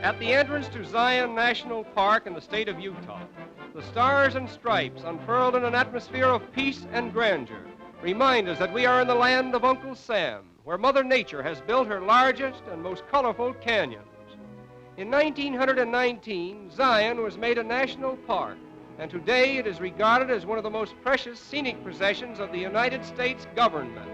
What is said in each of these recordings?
At the entrance to Zion National Park in the state of Utah, the stars and stripes unfurled in an atmosphere of peace and grandeur remind us that we are in the land of Uncle Sam, where Mother Nature has built her largest and most colorful canyons. In 1919, Zion was made a national park, and today it is regarded as one of the most precious scenic possessions of the United States government.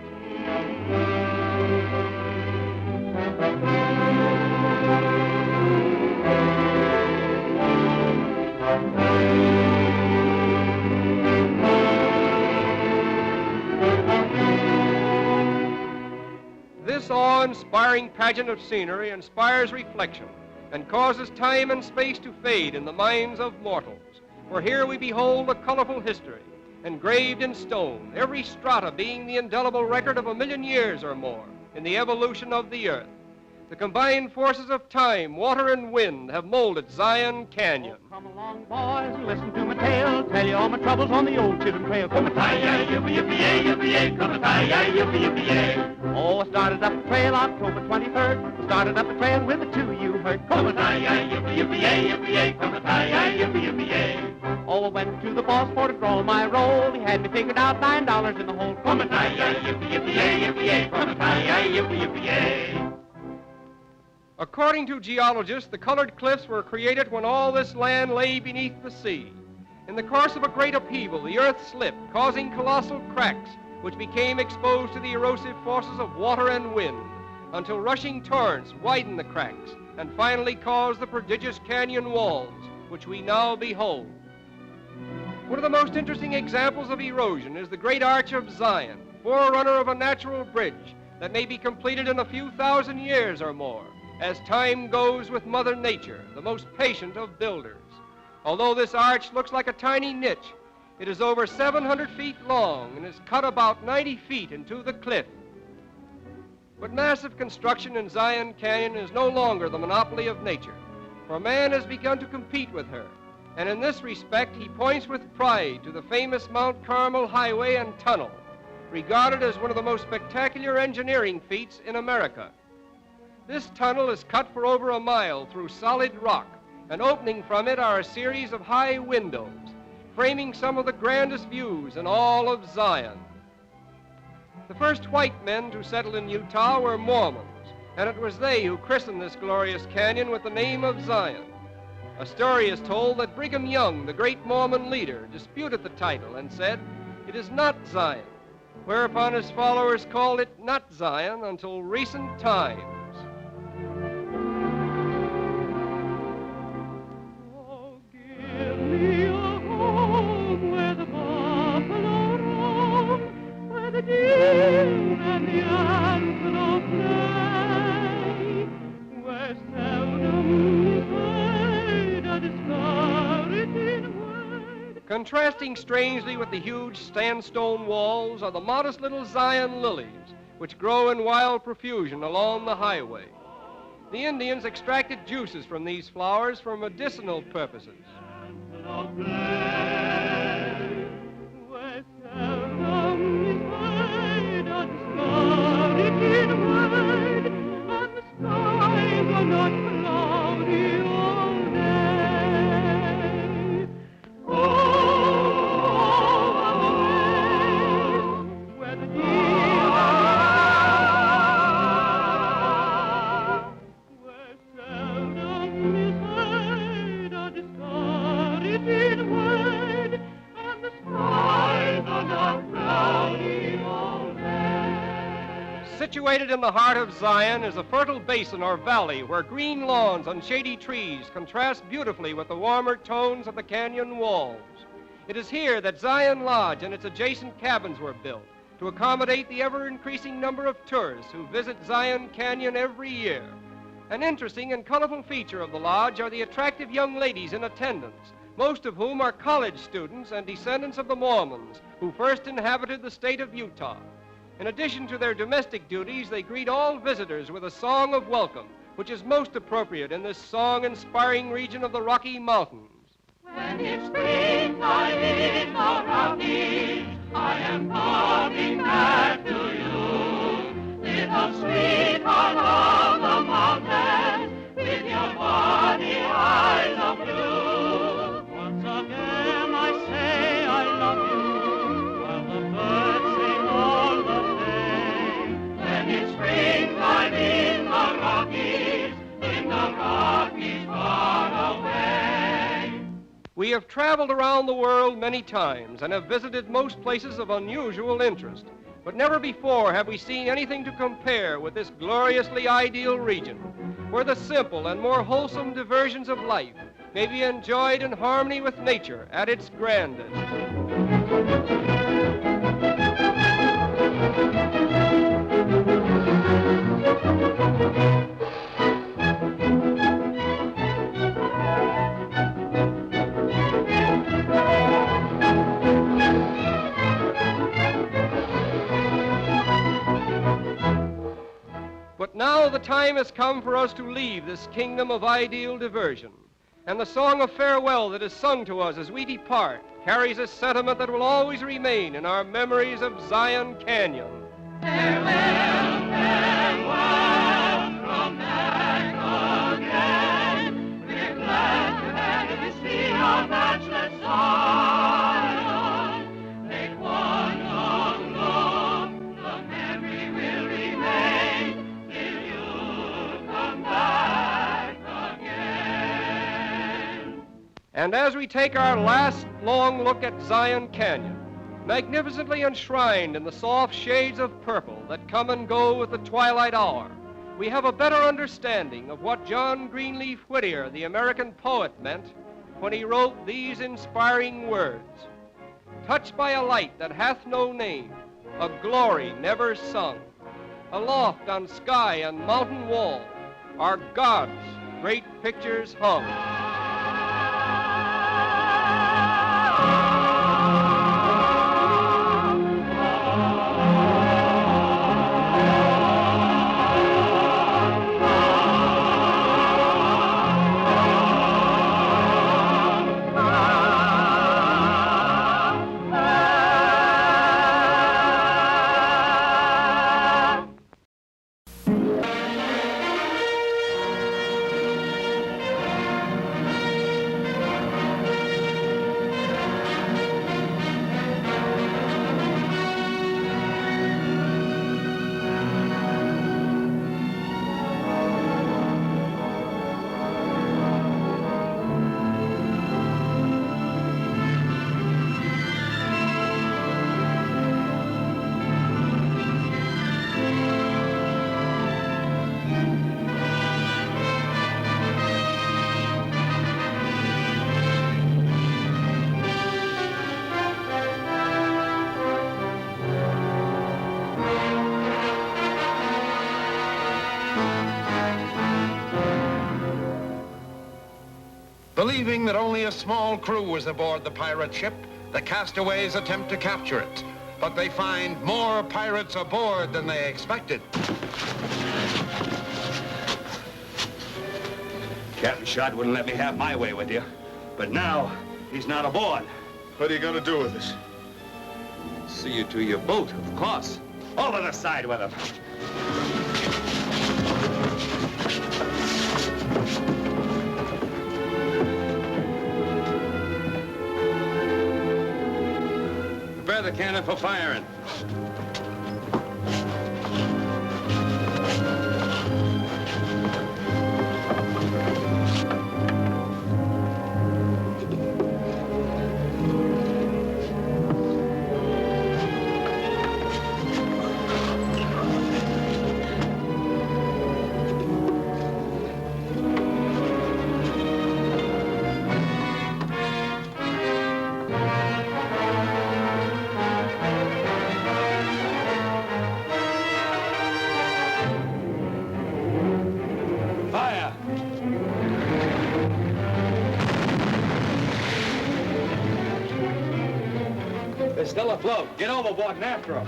This awe-inspiring pageant of scenery inspires reflection and causes time and space to fade in the minds of mortals. For here we behold a colorful history, engraved in stone, every strata being the indelible record of 1,000,000 years or more in the evolution of the earth. The combined forces of time, water, and wind have molded Zion Canyon. Oh, come along, boys, and listen to my tale. Tell you all my troubles on the old Chisholm Trail. Come a-tie-yi, yippee-yippee-yay, yippee-yay. Come a-tie-yi, yippee-yippee-yay. Oh, I started up the trail October 23rd. Started up the trail with the two you heard. Come a-tie-yi, yippee-yippee-yay, yippee-yay. Come a-tie-yi, yippee-yippee-yay. Oh, I went to the boss for to draw my roll. He had me figured out $9 in the hole. Come a-tie-yi, yippee-yippee-yay, yippee-yay. Come a-tie-yi, yippee-yippee-yay. According to geologists, the colored cliffs were created when all this land lay beneath the sea. In the course of a great upheaval, the earth slipped, causing colossal cracks, which became exposed to the erosive forces of water and wind, until rushing torrents widened the cracks and finally caused the prodigious canyon walls, which we now behold. One of the most interesting examples of erosion is the Great Arch of Zion, forerunner of a natural bridge that may be completed in a few thousand years or more, as time goes with Mother Nature, the most patient of builders. Although this arch looks like a tiny niche, it is over 700 feet long and is cut about 90 feet into the cliff. But massive construction in Zion Canyon is no longer the monopoly of nature, for man has begun to compete with her, and in this respect he points with pride to the famous Mount Carmel Highway and Tunnel, regarded as one of the most spectacular engineering feats in America. This tunnel is cut for over a mile through solid rock, and opening from it are a series of high windows, framing some of the grandest views in all of Zion. The first white men to settle in Utah were Mormons, and it was they who christened this glorious canyon with the name of Zion. A story is told that Brigham Young, the great Mormon leader, disputed the title and said, "It is not Zion," whereupon his followers called it not Zion until recent times. Contrasting strangely with the huge sandstone walls are the modest little Zion lilies, which grow in wild profusion along the highway. The Indians extracted juices from these flowers for medicinal purposes. Oh Situated in the heart of Zion is a fertile basin or valley where green lawns and shady trees contrast beautifully with the warmer tones of the canyon walls. It is here that Zion Lodge and its adjacent cabins were built to accommodate the ever-increasing number of tourists who visit Zion Canyon every year. An interesting and colorful feature of the lodge are the attractive young ladies in attendance, most of whom are college students and descendants of the Mormons who first inhabited the state of Utah. In addition to their domestic duties, they greet all visitors with a song of welcome, which is most appropriate in this song-inspiring region of the Rocky Mountains. When it's springtime in the Rockies, I am coming back to you. Little sweetheart of the mountains, with your bonny eyes of blue. Once again I say I love you, while the birds sing all the day. When it's springtime in the Rockies far away. We have traveled around the world many times and have visited most places of unusual interest, but never before have we seen anything to compare with this gloriously ideal region, where the simple and more wholesome diversions of life may be enjoyed in harmony with nature at its grandest. But now the time has come for us to leave this kingdom of ideal diversion. And the song of farewell that is sung to us as we depart carries a sentiment that will always remain in our memories of Zion Canyon. Farewell, farewell, come back again. We're glad to have you see our matchless Zion. Make one long look, the memory will remain till you come back again. And as we take our last long look at Zion Canyon, magnificently enshrined in the soft shades of purple that come and go with the twilight hour, we have a better understanding of what John Greenleaf Whittier, the American poet, meant when he wrote these inspiring words. Touched by a light that hath no name, a glory never sung, aloft on sky and mountain wall, are God's great pictures hung. Believing that only a small crew was aboard the pirate ship, the castaways attempt to capture it. But they find more pirates aboard than they expected. Captain Shot wouldn't let me have my way with you. But now, he's not aboard. What are you gonna do with us? See you to your boat, of course. Over the side with him. Prepare the cannon for firing. They're still afloat. Get overboard and after them.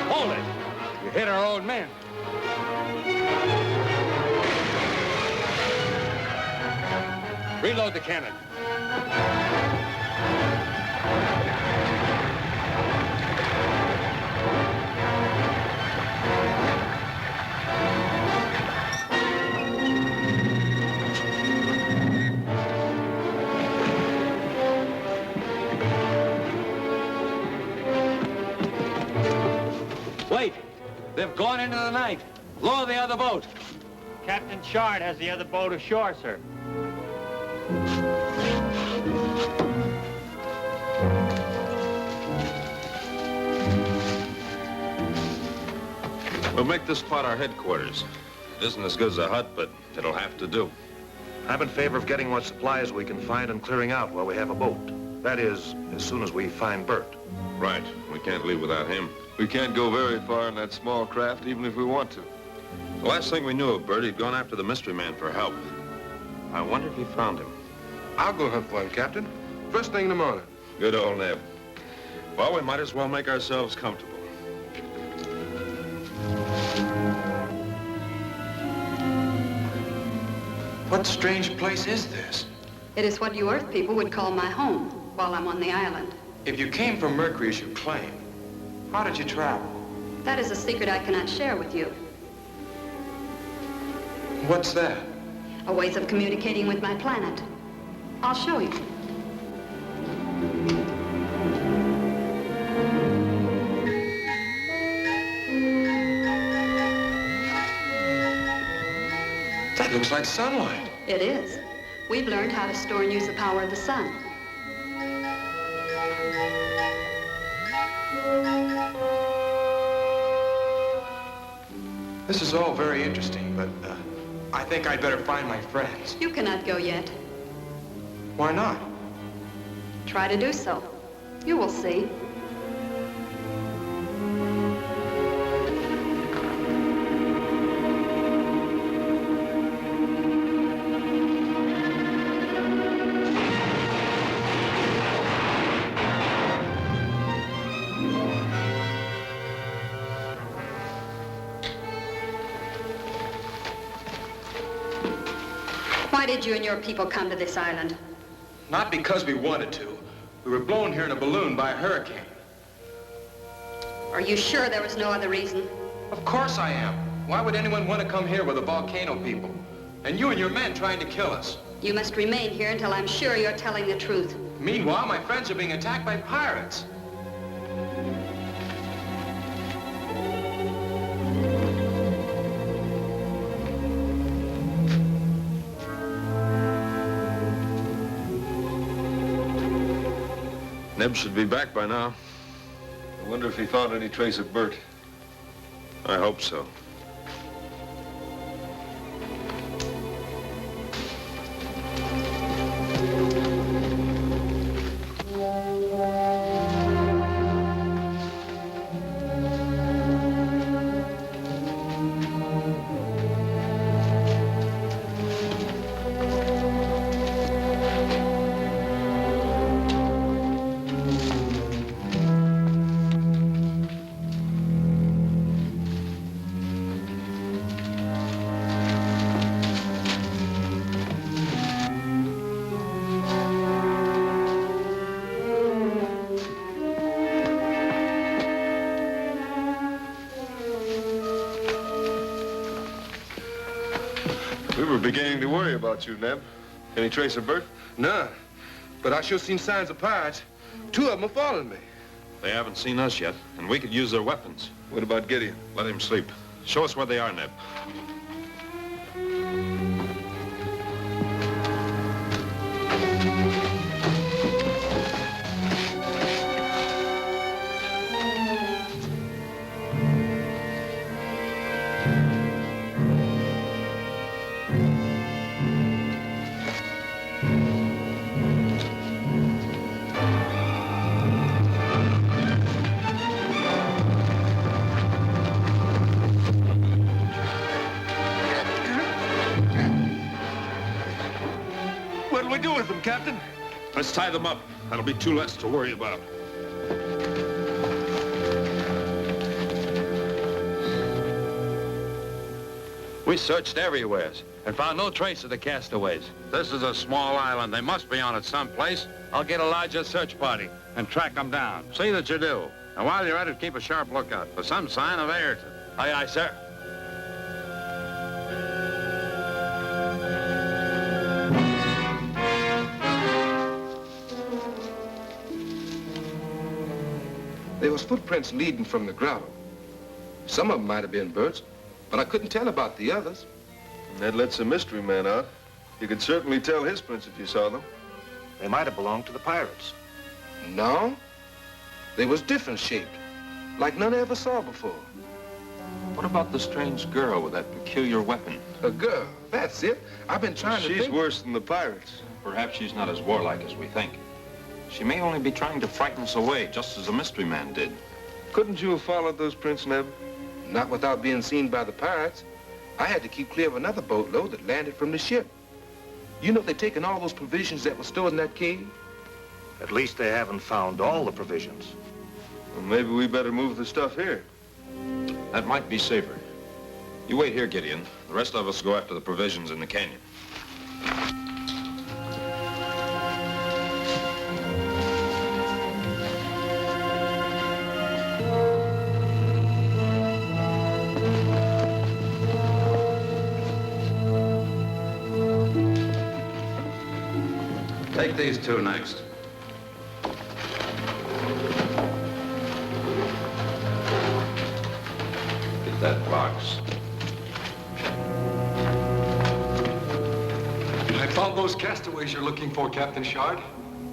Hold it. You hit our old man. Reload the cannon. Wait! They've gone into the night. Lower the other boat. Captain Shard has the other boat ashore, sir. We'll make this spot our headquarters. It isn't as good as a hut, but it'll have to do. I'm in favor of getting what supplies we can find and clearing out while we have a boat. That is, as soon as we find Bert. Right. We can't leave without him. We can't go very far in that small craft, even if we want to. The last thing we knew of Bert, he'd gone after the mystery man for help. I wonder if he found him. I'll go hunt for him, Captain. First thing in the morning. Good old Neb. Well, we might as well make ourselves comfortable. What strange place is this? It is what you Earth people would call my home while I'm on the island. If you came from Mercury as you claim, how did you travel? That is a secret I cannot share with you. What's that? A ways of communicating with my planet. I'll show you. That looks like sunlight. It is. We've learned how to store and use the power of the sun. This is all very interesting, but I think I'd better find my friends. You cannot go yet. Why not? Try to do so. You will see. Why did you and your people come to this island? Not because we wanted to. We were blown here in a balloon by a hurricane. Are you sure there was no other reason? Of course I am. Why would anyone want to come here with the volcano people? And you and your men trying to kill us. You must remain here until I'm sure you're telling the truth. Meanwhile, my friends are being attacked by pirates. Neb should be back by now. I wonder if he found any trace of Bert. I hope so. We were beginning to worry about you, Neb. Any trace of Bert? None. But I sure seen signs of pirates. Two of them are following me. They haven't seen us yet, and we could use their weapons. What about Gideon? Let him sleep. Show us where they are, Neb. do with them, Captain? Let's tie them up. That'll be two less to worry about. We searched everywhere and found no trace of the castaways. This is a small island. They must be on it someplace. I'll get a larger search party and track them down. See that you do. And while you're at it, keep a sharp lookout for some sign of Ayrton. Aye, aye, sir. There was footprints leading from the gravel. Some of them might have been Bert's, but I couldn't tell about the others. That lets the mystery man out. You could certainly tell his prints if you saw them. They might have belonged to the pirates. No, they was different shaped, like none I ever saw before. What about the strange girl with that peculiar weapon? A girl, that's it. I've been trying to She's think. worse than the pirates. Perhaps she's not as warlike as we think. She may only be trying to frighten us away, just as the mystery man did. Couldn't you have followed those prints, Neb? Not without being seen by the pirates. I had to keep clear of another boatload that landed from the ship. You know they've taken all those provisions that were stored in that cave? At least they haven't found all the provisions. Well, maybe we better move the stuff here. That might be safer. You wait here, Gideon. The rest of us go after the provisions in the canyon. Take these two next. Get that box. I found those castaways you're looking for, Captain Shard.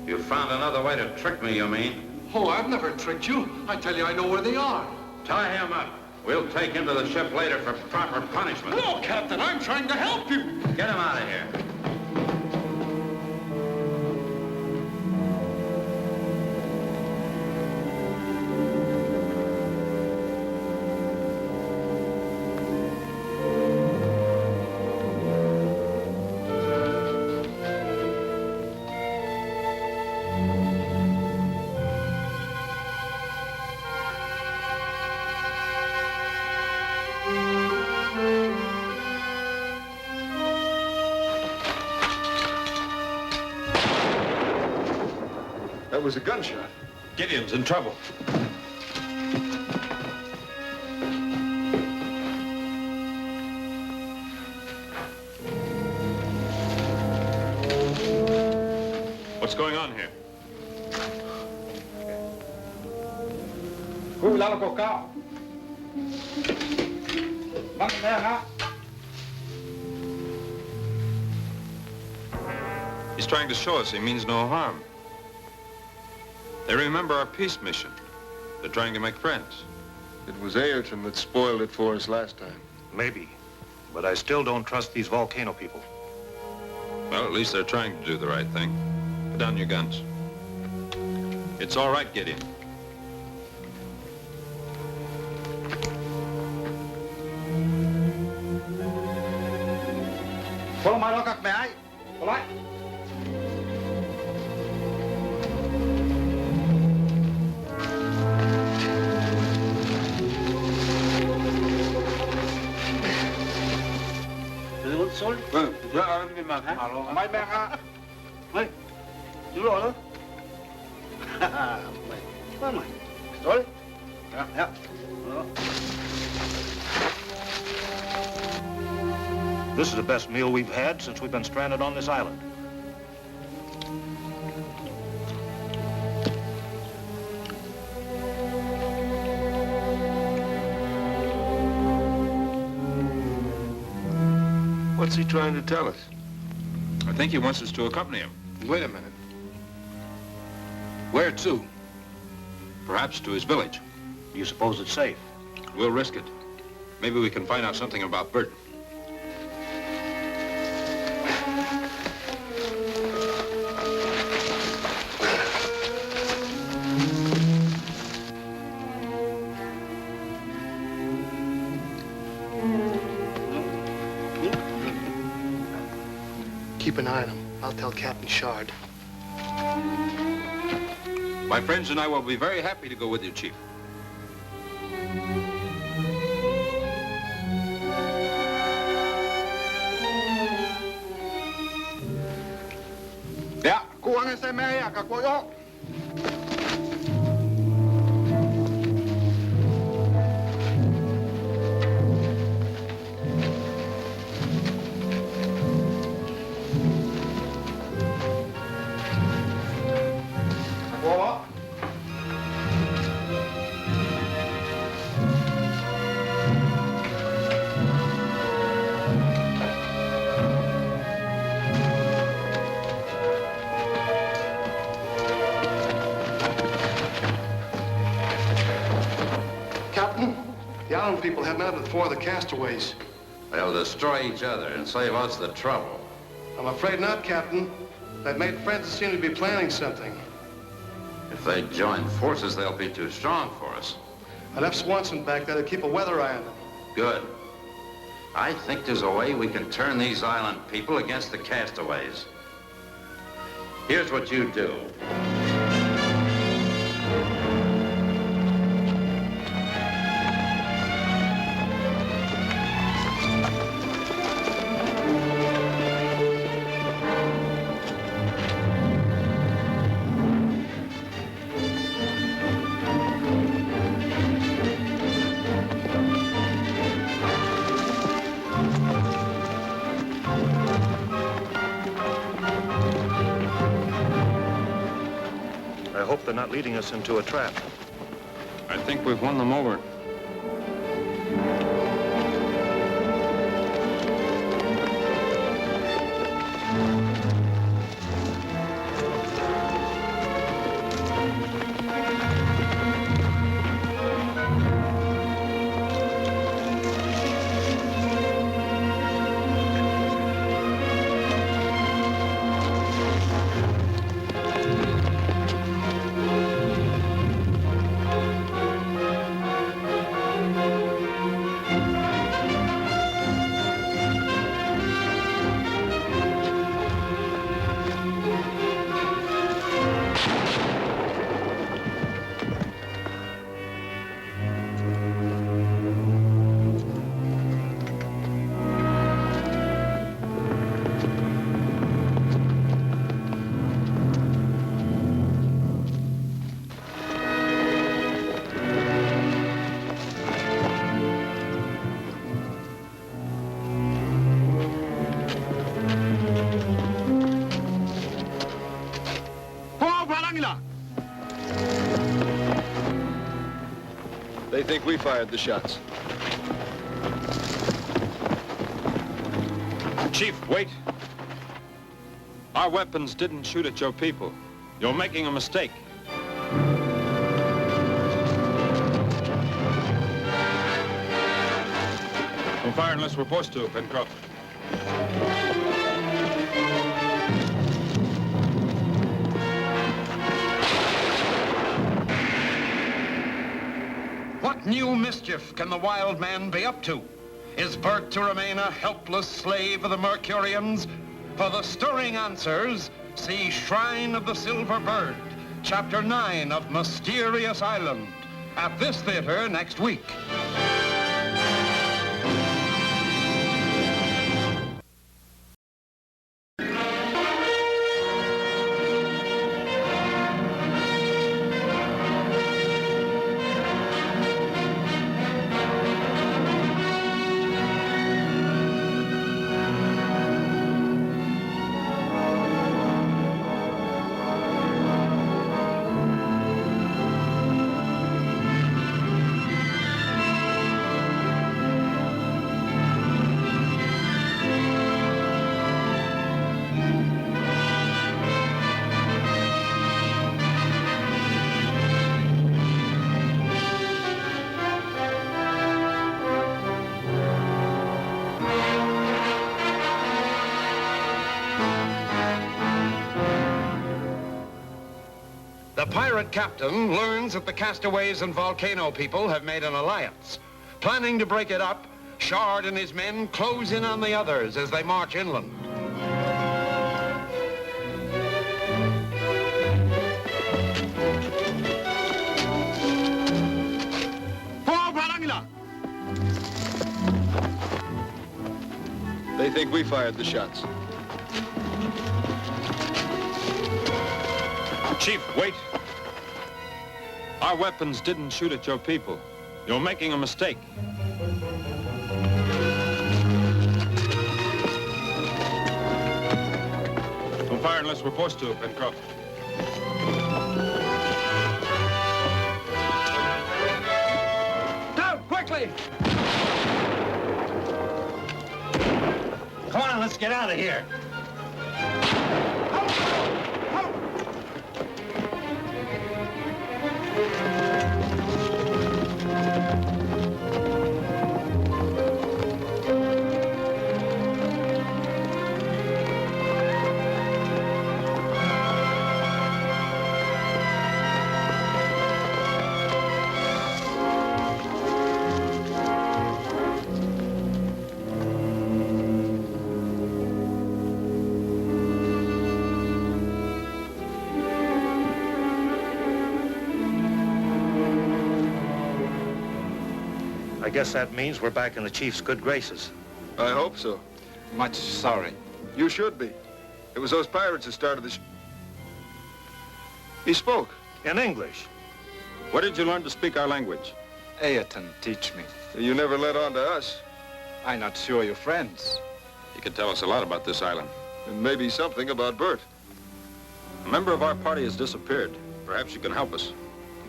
You found another way to trick me, you mean? Oh, I've never tricked you. I tell you, I know where they are. Tie him up. We'll take him to the ship later for proper punishment. No, Captain, I'm trying to help you. Get him out of here. That was a gunshot. Gideon's in trouble. What's going on here? He's trying to show us he means no harm. They remember our peace mission. They're trying to make friends. It was Ayrton that spoiled it for us last time. Maybe. But I still don't trust these volcano people. Well, at least they're trying to do the right thing. Put down your guns. It's all right, Gideon. Follow my lookout, may I? All right. Sol. Mai bè ha. Ơi. Đúng rồi đó. Mày. Quá mày. Sol. Ja. This is the best meal we've had since we've been stranded on this island. What's he trying to tell us? I think he wants us to accompany him. Wait a minute. Where to? Perhaps to his village. You suppose it's safe? We'll risk it. Maybe we can find out something about Burton. Keep an eye on him. I'll tell Captain Shard. My friends and I will be very happy to go with you, Chief. Ja, kuangan se meidän kako jo. People have met with 4 of the castaways. They'll destroy each other and save us the trouble. I'm afraid not, Captain. They've made friends that seem to be planning something. If they join forces, they'll be too strong for us. I left Swanson back there to keep a weather eye on them. Good. I think there's a way we can turn these island people against the castaways. Here's what you do. They're not leading us into a trap. I think we've won them over. They think we fired the shots. Chief, wait. Our weapons didn't shoot at your people. You're making a mistake. Don't fire unless we're supposed to, Pencroft. What new mischief can the wild man be up to? Is Bert to remain a helpless slave of the Mercurians? For the stirring answers, see Shrine of the Silver Bird, Chapter 9 of Mysterious Island, at this theater next week. The pirate captain learns that the castaways and volcano people have made an alliance. Planning to break it up, Shard and his men close in on the others as they march inland. They think we fired the shots. Chief, wait. Our weapons didn't shoot at your people. You're making a mistake. Don't fire unless we're forced to, Pencroft. Down, quickly! Come on, let's get out of here. I guess that means we're back in the Chief's good graces. I hope so. Much sorry. You should be. It was those pirates that started the He spoke. In English. Where did you learn to speak our language? Ayrton teach me. You never let on to us. I'm not sure you're friends. You can tell us a lot about this island. And maybe something about Bert. A member of our party has disappeared. Perhaps you can help us.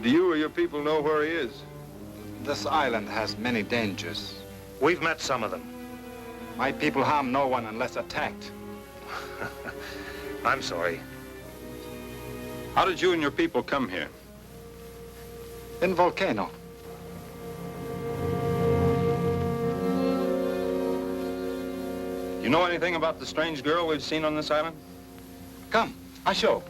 Do you or your people know where he is? This island has many dangers. We've met some of them. My people harm no one unless attacked. I'm sorry. How did you and your people come here? In Volcano. You know anything about the strange girl we've seen on this island? Come, I show.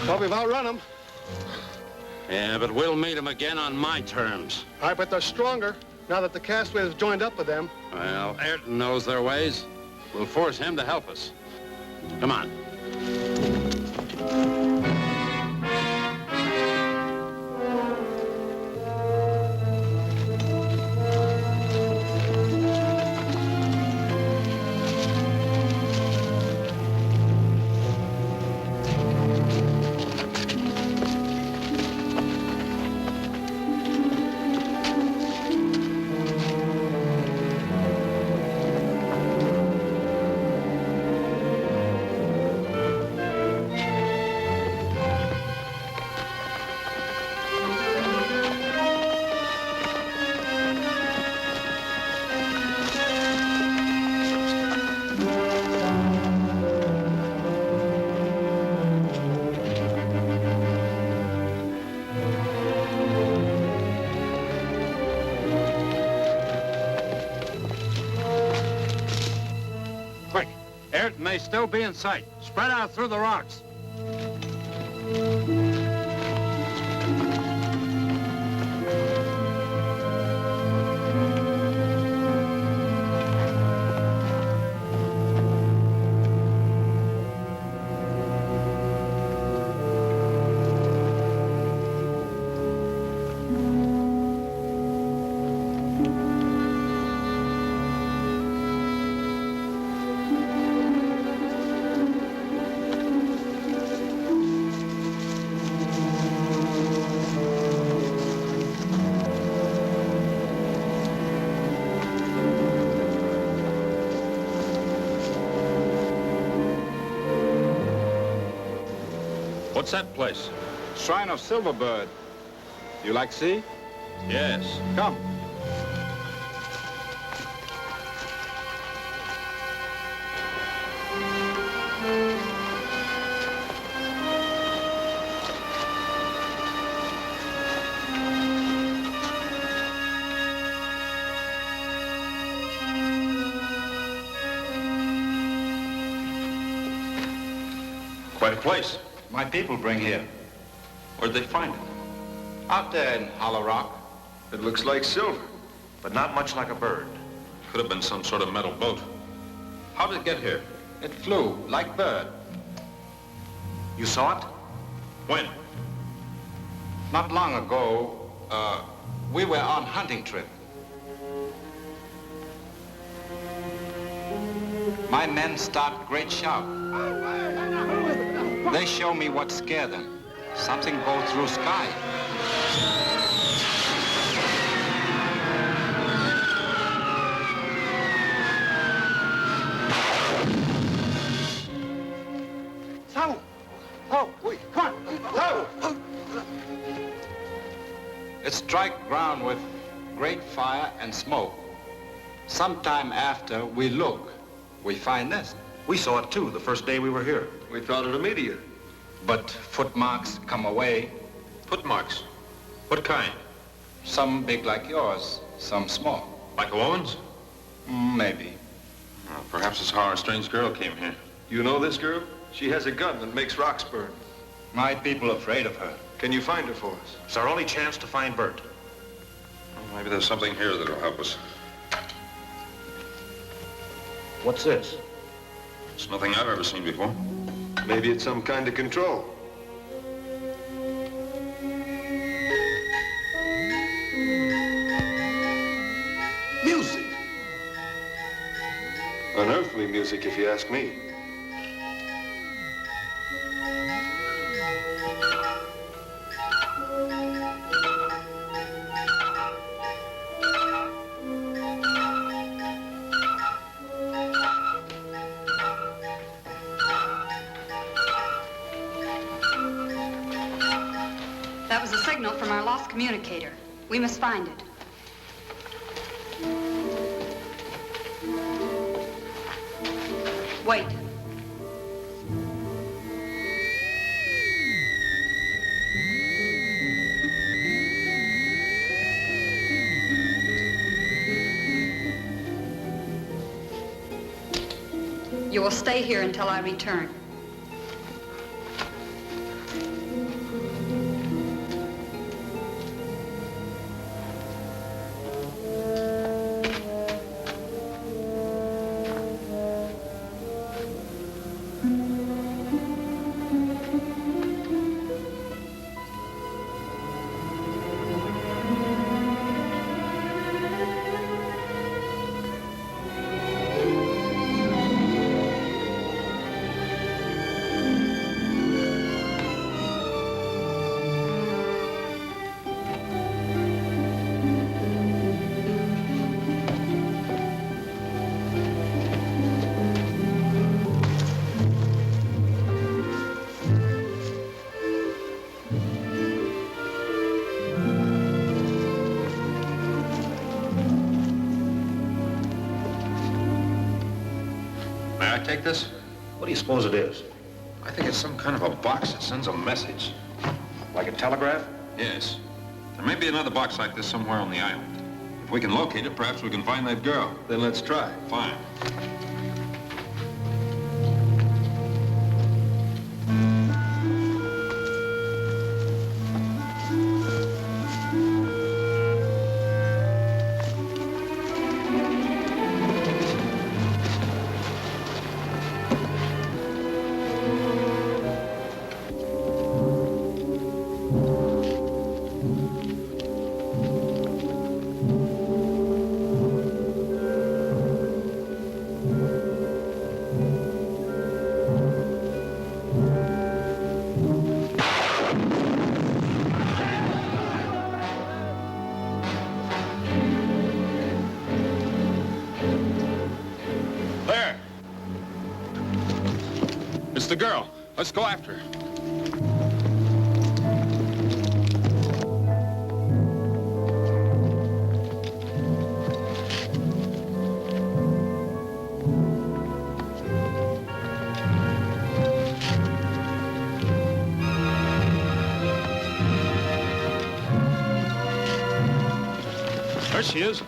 Well, we've outrun them. Yeah, but we'll meet them again on my terms. I bet they're stronger now that the castaways have joined up with them. Well, Ayrton knows their ways. We'll force him to help us. Come on. May still be in sight. Spread out through the rocks. What's that place? Shrine of Silverbird. You like sea? Yes. Come. Quite a place. My people bring here. Where'd they find it? Out there in Hollow Rock. It looks like silver. But not much like a bird. Could have been some sort of metal boat. How did it get here? It flew like bird. You saw it? When? Not long ago, we were on hunting trip. My men start great shout. They show me what scared them. Something go through sky. It strike ground with great fire and smoke. Sometime after we look, we find this. We saw it too the first day we were here. We thought it a meteor. But footmarks come away. Footmarks? What kind? Some big like yours, some small. Like a woman's? Maybe. Well, perhaps it's how our strange girl came here. You know this girl? She has a gun that makes rocks burn. My people are afraid of her. Can you find her for us? It's our only chance to find Bert. Well, maybe there's something here that'll help us. What's this? It's nothing I've ever seen before. Maybe it's some kind of control. Music. Unearthly music, if you ask me. That was a signal from our lost communicator. We must find it. Wait. You will stay here until I return. Take this? What do you suppose it is? I think it's some kind of a box that sends a message. Like a telegraph? Yes. There may be another box like this somewhere on the island. If we can locate it, perhaps we can find that girl. Then let's try. Fine. It's the girl. Let's go after her. There she is.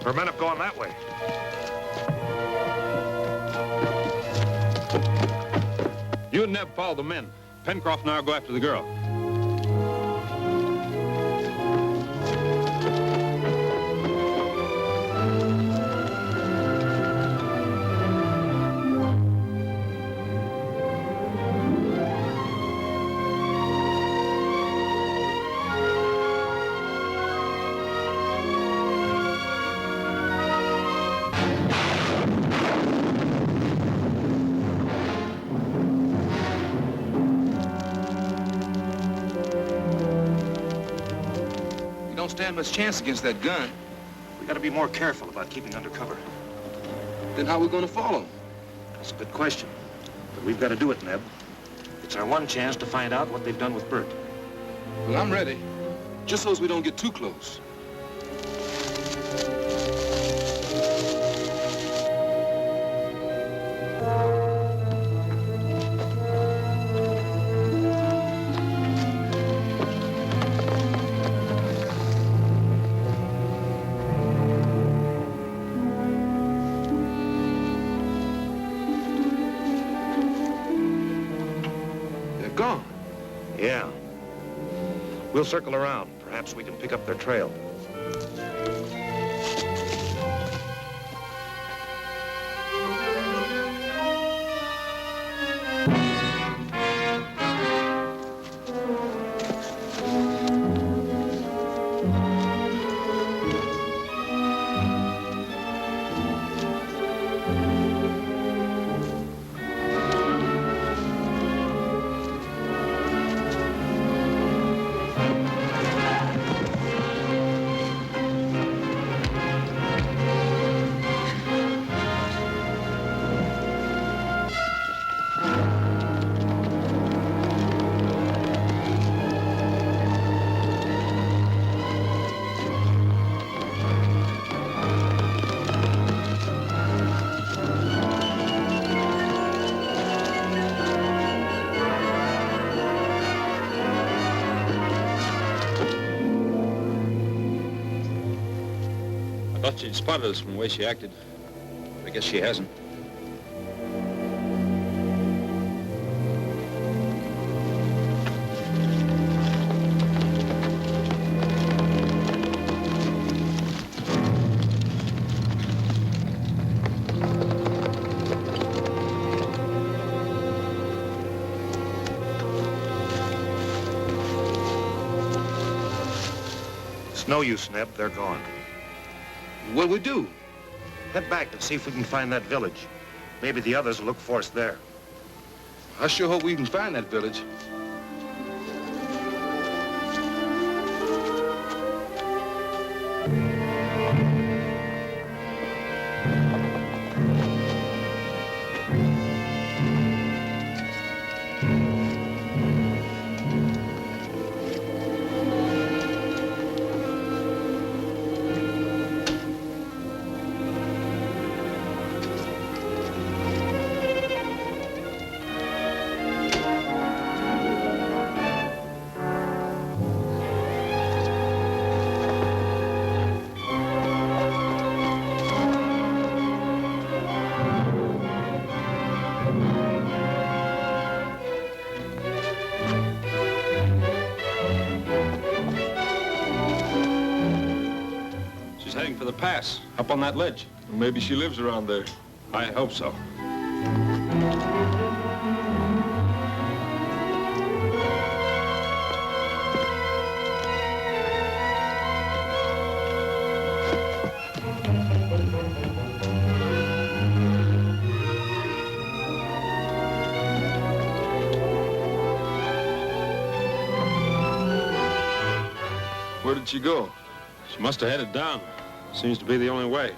Her men have gone that way. You and Neb follow the men. Pencroft and I will go after the girl. don't stand much chance against that gun. We gotta be more careful about keeping under cover. Then how are we gonna follow them? That's a good question. But we've got to do it, Neb. It's our one chance to find out what they've done with Bert. Well, I'm ready. Just so as we don't get too close. Gone. Yeah. We'll circle around. Perhaps we can pick up their trail. I thought she'd spotted us from the way she acted. I guess she hasn't. It's no use, Neb. They're gone. What'll we do? Head back and see if we can find that village. Maybe the others will look for us there. I sure hope we can find that village. For the pass, up on that ledge. Maybe she lives around there. I hope so. Where did she go? She must have headed down. Seems to be the only way.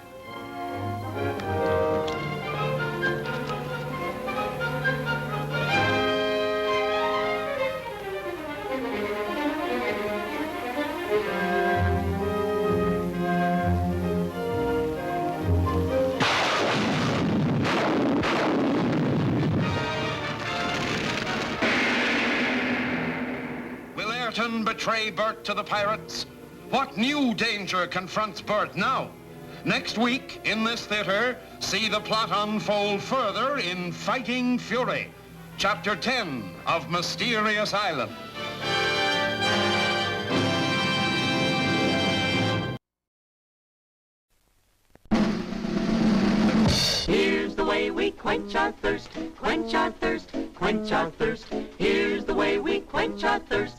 Will Ayrton betray Bert to the pirates? What new danger confronts Bert now? Next week, in this theater, see the plot unfold further in Fighting Fury, Chapter 10 of Mysterious Island. Here's the way we quench our thirst, quench our thirst, quench our thirst. Here's the way we quench our thirst.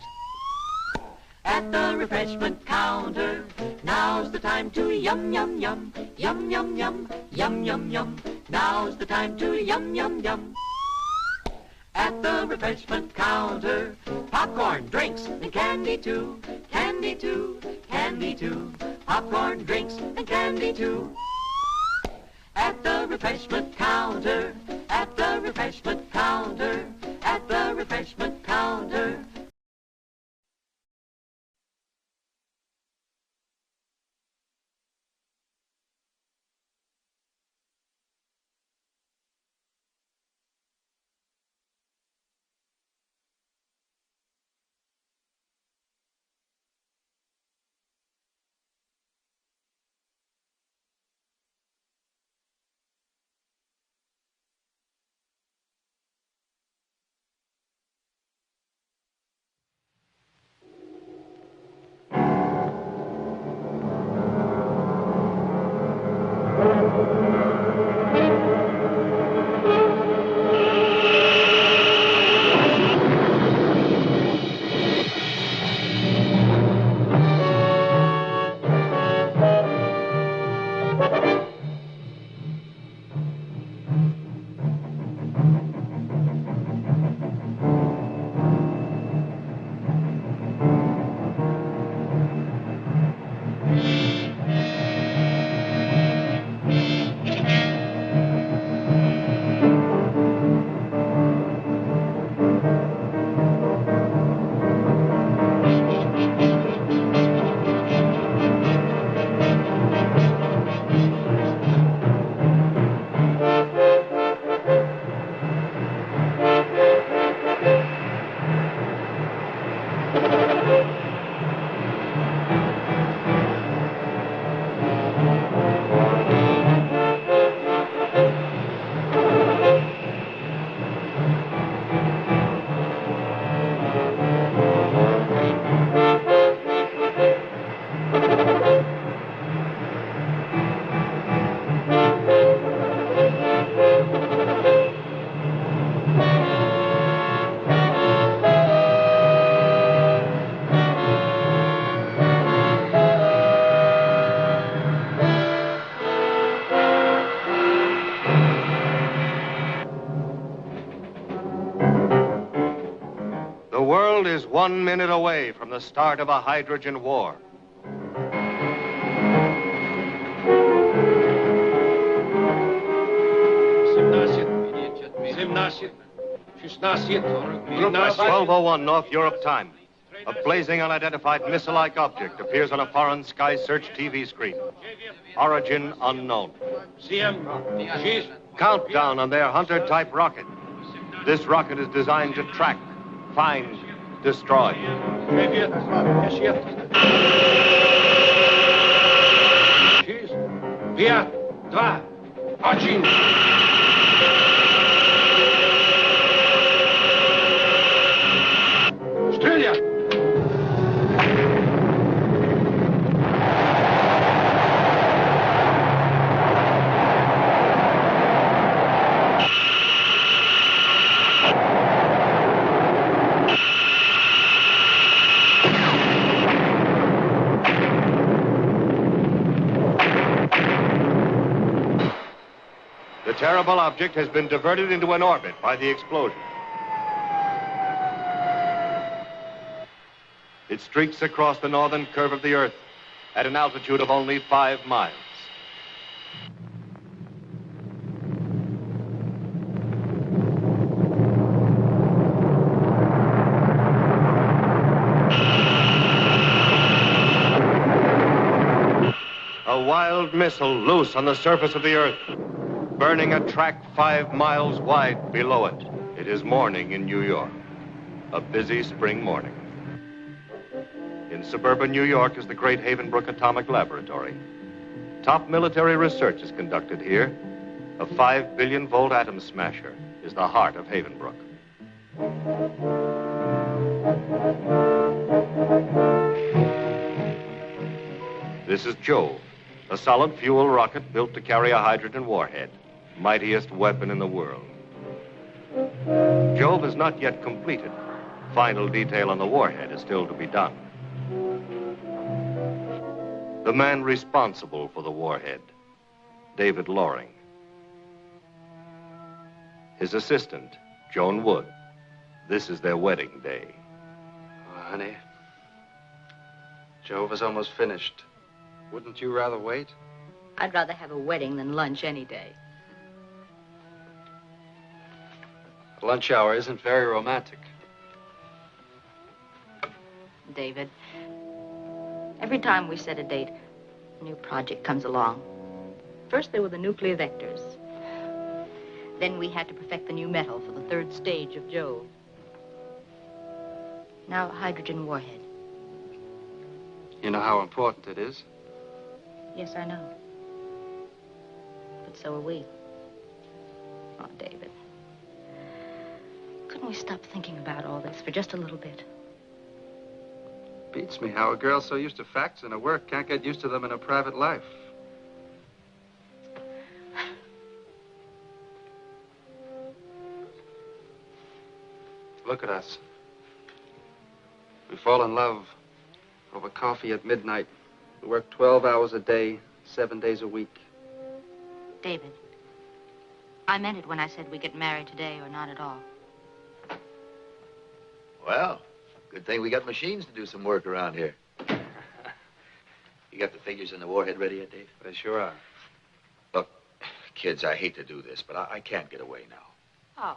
At the refreshment counter, now's the time to yum, yum, yum, yum, yum, yum, yum, yum, yum. Now's the time to yum, yum, yum. At the refreshment counter, popcorn, drinks, and candy too, candy too, candy too. Popcorn, drinks, and candy too. At the refreshment counter, at the refreshment counter, at the refreshment counter. The world is 1 minute away from the start of a hydrogen war. Group 12:01 North Europe time. A blazing unidentified missile-like object appears on a foreign sky search TV screen. Origin unknown. Countdown on their Hunter-type rocket. This rocket is designed to track, find, destroy. The terrible object has been diverted into an orbit by the explosion. It streaks across the northern curve of the Earth at an altitude of only 5 miles. A wild missile loose on the surface of the Earth, burning a track 5 miles wide below it. It is morning in New York, a busy spring morning. In suburban New York is the great Havenbrook Atomic Laboratory. Top military research is conducted here. A 5 billion volt atom smasher is the heart of Havenbrook. This is Jove, a solid fuel rocket built to carry a hydrogen warhead, mightiest weapon in the world. Jove is not yet completed. Final detail on the warhead is still to be done. The man responsible for the warhead, David Loring. His assistant, Joan Wood. This is their wedding day. Oh, honey, Joe was almost finished. Wouldn't you rather wait? I'd rather have a wedding than lunch any day. The lunch hour isn't very romantic. David, every time we set a date, a new project comes along. First, there were the nuclear vectors. Then we had to perfect the new metal for the third stage of Joe. Now, a hydrogen warhead. You know how important it is? Yes, I know. But so are we. Oh, David. Couldn't we stop thinking about all this for just a little bit? Beats me how a girl so used to facts in her work can't get used to them in her private life. Look at us. We fall in love over coffee at midnight. We work 12 hours a day, 7 days a week. David, I meant it when I said we get married today or not at all. Well, good thing we got machines to do some work around here. You got the figures in the warhead ready yet, Dave? They sure are. Look, kids, I hate to do this, but I can't get away now. Oh,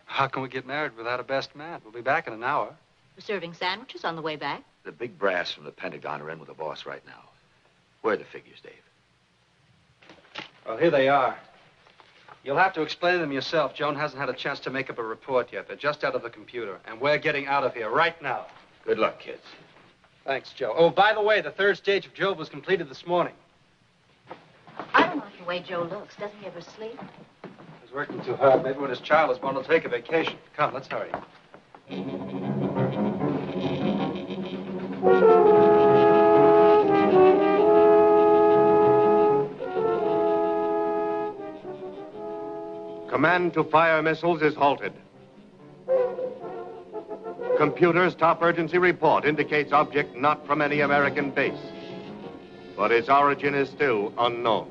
How can we get married without a best man? We'll be back in an hour. we're serving sandwiches on the way back. The big brass from the Pentagon are in with the boss right now. Where are the figures, Dave? Well, here they are. You'll have to explain them yourself. Joan hasn't had a chance to make up a report yet. They're just out of the computer, and we're getting out of here right now. Good luck, kids. Thanks, Joe. Oh, by the way, the third stage of Job was completed this morning. I don't like the way Joe looks. Doesn't he ever sleep? He's working too hard. Maybe when his child is born, he'll take a vacation. Come, let's hurry. Command to fire missiles is halted. Computer's top urgency report indicates object not from any American base, but its origin is still unknown.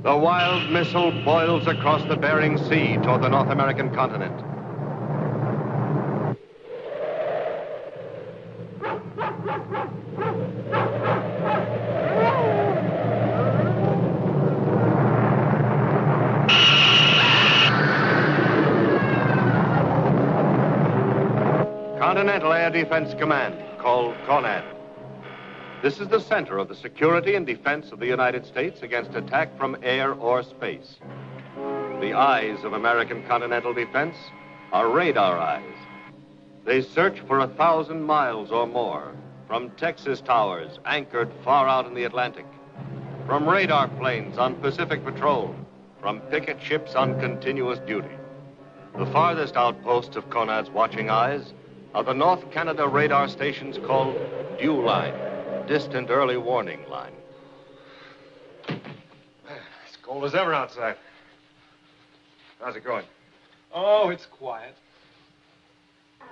The wild missile boils across the Bering Sea toward the North American continent. Continental Air Defense Command, called CONAD. This is the center of the security and defense of the United States against attack from air or space. The eyes of American continental defense are radar eyes. They search for 1,000 miles or more, from Texas towers anchored far out in the Atlantic, from radar planes on Pacific patrol, from picket ships on continuous duty. The farthest outposts of CONAD's watching eyes are the North Canada radar stations called Dew Line, distant early warning line. It's cold as ever outside. How's it going? Oh, it's quiet.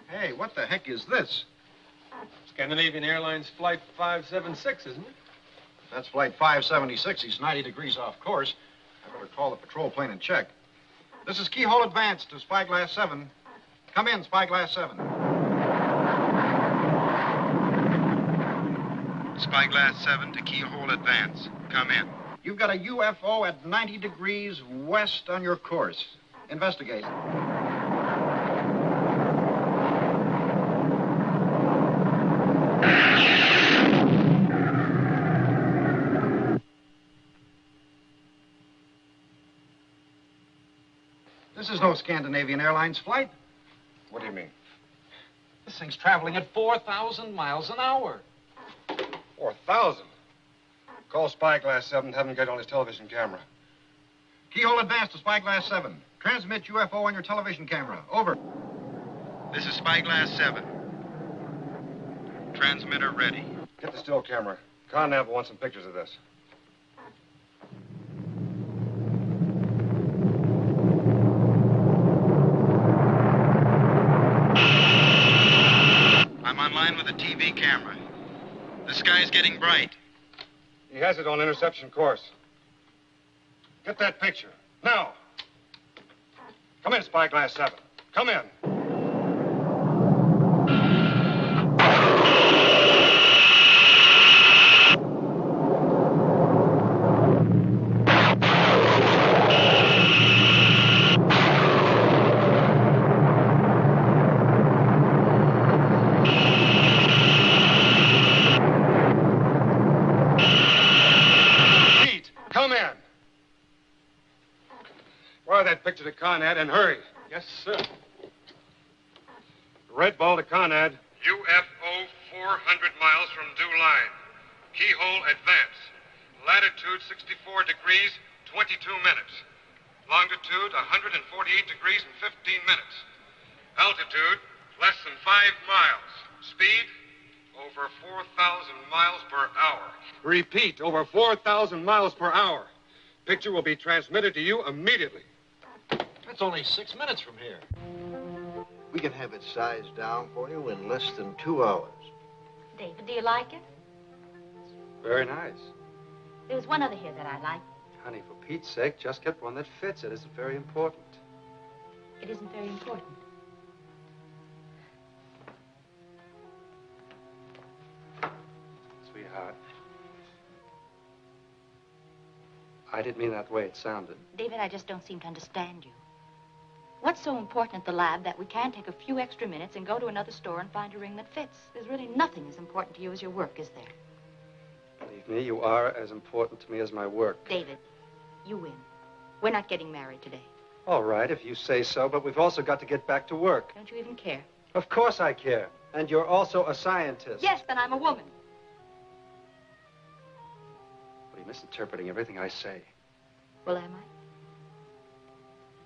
Hey, what the heck is this? Scandinavian Airlines Flight 576, isn't it? That's Flight 576. He's 90 degrees off course. I better call the patrol plane and check. This is Keyhole Advance to Spyglass 7. Come in, Spyglass 7. Spyglass 7 to Keyhole Advance. Come in. You've got a UFO at 90 degrees west on your course. Investigate. This is no Scandinavian Airlines flight. What do you mean? This thing's traveling at 4,000 miles an hour. 4,000? Call Spyglass 7, have him get on his television camera. Keyhole Advance to Spyglass 7. Transmit UFO on your television camera. Over. This is Spyglass 7. Transmitter ready. Get the still camera. Connav wants some pictures of this. I'm online with a TV camera. The sky's getting bright. He has it on interception course. Get that picture. Now. Come in, Spyglass 7. Come in. that picture to Conrad and hurry. Yes, sir. Red ball to Conrad. UFO 400 miles from due line. Keyhole advance. Latitude 64 degrees, 22 minutes. Longitude 148 degrees and 15 minutes. Altitude less than 5 miles. Speed over 4,000 miles per hour. Repeat, over 4,000 miles per hour. Picture will be transmitted to you immediately. That's only 6 minutes from here. We can have it sized down for you in less than 2 hours. David, do you like it? Very nice. There's one other here that I like. Honey, for Pete's sake, just get one that fits. It isn't very important. It isn't very important. Sweetheart. I didn't mean that the way it sounded. David, I just don't seem to understand you. What's so important at the lab that we can't take a few extra minutes and go to another store and find a ring that fits? There's really nothing as important to you as your work, is there? Believe me, you are as important to me as my work. David, you win. We're not getting married today. All right, if you say so, but we've also got to get back to work. Don't you even care? Of course I care. And you're also a scientist. Yes, then I'm a woman. Well, you're misinterpreting everything I say. Well, am I?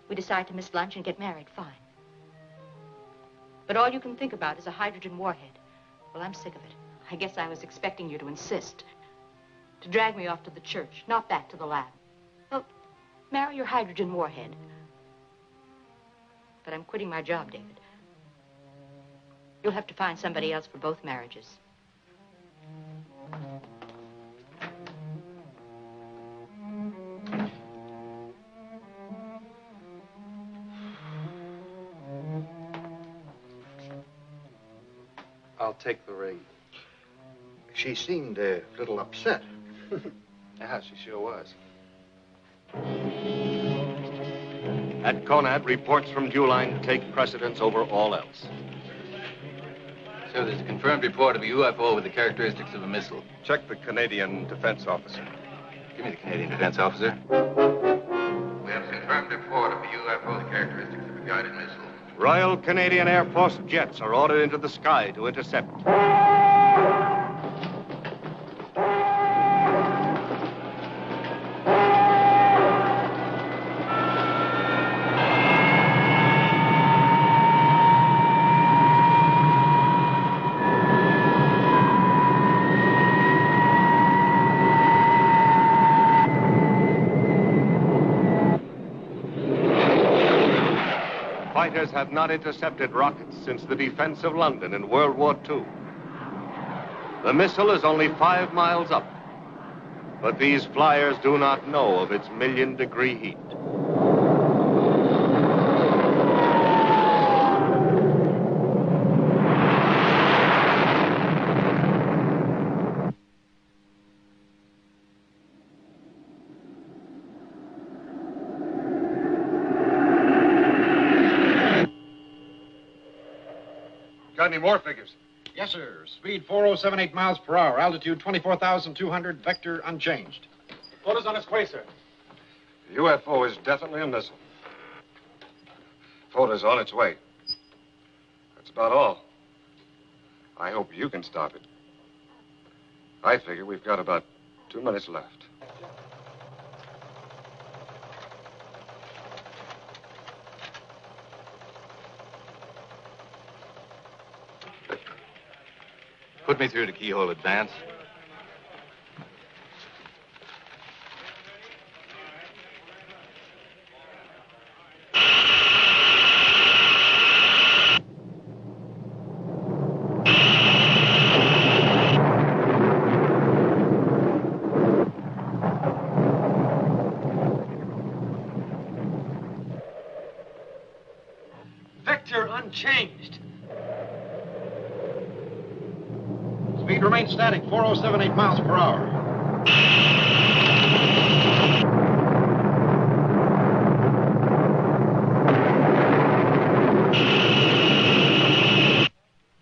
We decide to miss lunch and get married, fine. But all you can think about is a hydrogen warhead. Well, I'm sick of it. I guess I was expecting you to insist. To drag me off to the church, not back to the lab. Well, marry your hydrogen warhead. But I'm quitting my job, David. You'll have to find somebody else for both marriages. I'll take the ring. She seemed a little upset. Yeah, she sure was. At Conad, reports from Dewline take precedence over all else. So there's a confirmed report of a UFO with the characteristics of a missile. Check the Canadian defense officer. Give me the Canadian defense officer. We have a confirmed report of a UFO with the characteristics of a guided missile. Royal Canadian Air Force jets are ordered into the sky to intercept. Fighters have not intercepted rockets since the defense of London in World War II. The missile is only 5 miles up, but these flyers do not know of its million-degree heat. Got any more figures? Yes, sir. Speed 4078 miles per hour. Altitude 24,200. Vector unchanged. Photos on its way, sir. The UFO is definitely a missile. Photo's on its way. That's about all. I hope you can stop it. I figure we've got about 2 minutes left. Put me through to keyhole advance. Vector unchanged. Speed remains static, 4078 miles per hour.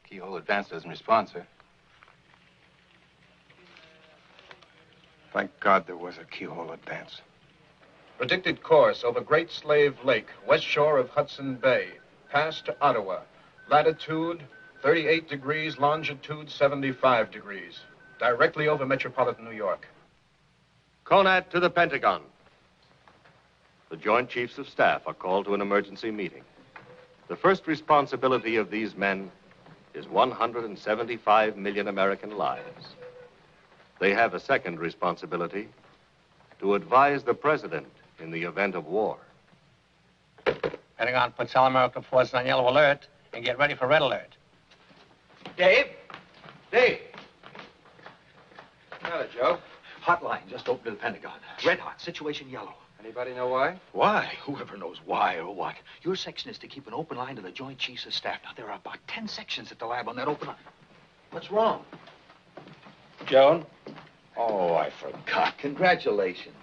Keyhole advance doesn't respond, sir. Thank God there was a keyhole advance. Predicted course over Great Slave Lake, west shore of Hudson Bay, past to Ottawa. Latitude 38 degrees, longitude 75 degrees. Directly over metropolitan New York. CONAT to the Pentagon. The Joint Chiefs of Staff are called to an emergency meeting. The first responsibility of these men is 175 million American lives. They have a second responsibility to advise the president in the event of war. Pentagon puts all American forces on yellow alert and get ready for red alert. Dave? Dave? Hello, Joe. Hotline just opened to the Pentagon. Red hot. Situation yellow. Anybody know why? Why? Whoever knows why or what. Your section is to keep an open line to the Joint Chiefs of Staff. Now, there are about 10 sections at the lab on that open line. What's wrong? Joan? Oh, I forgot. Congratulations.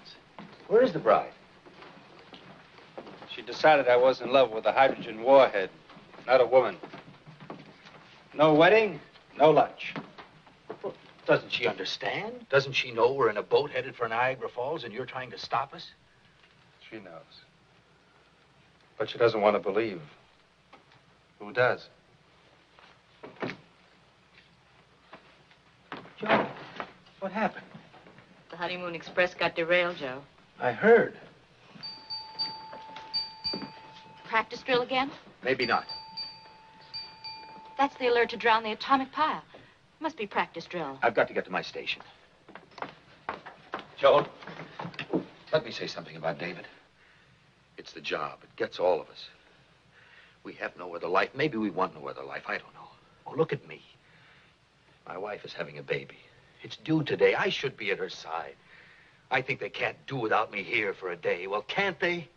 Where is the bride? She decided I was in love with a hydrogen warhead, not a woman. No wedding, no lunch. Well, doesn't she understand? Doesn't she know we're in a boat headed for Niagara Falls and you're trying to stop us? She knows. But she doesn't want to believe. Who does? Joe, what happened? The Honeymoon Express got derailed, Joe. I heard. Practice drill again? Maybe not. That's the alert to drown the atomic pile. Must be practice drill. I've got to get to my station. Joel, let me say something about David. It's the job. It gets all of us. We have no other life. Maybe we want no other life. I don't know. Oh, look at me. My wife is having a baby. It's due today. I should be at her side. I think they can't do without me here for a day. Well, can't they?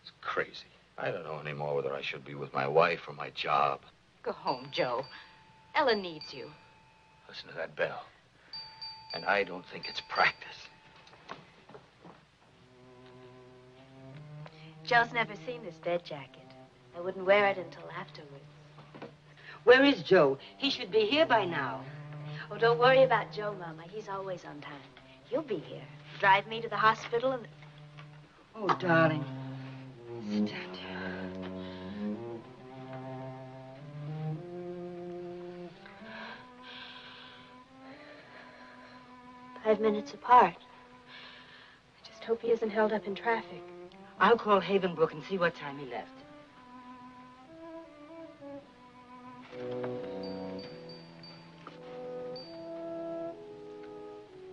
It's crazy. I don't know anymore whether I should be with my wife or my job. Go home, Joe. Ella needs you. Listen to that bell. And I don't think it's practice. Joe's never seen this bed jacket. I wouldn't wear it until afterwards. Where is Joe? He should be here by now. Oh, don't worry about Joe, Mama. He's always on time. He'll be here. Drive me to the hospital and... Oh, darling. Stand here. 5 minutes apart. I just hope he isn't held up in traffic. I'll call Havenbrook and see what time he left.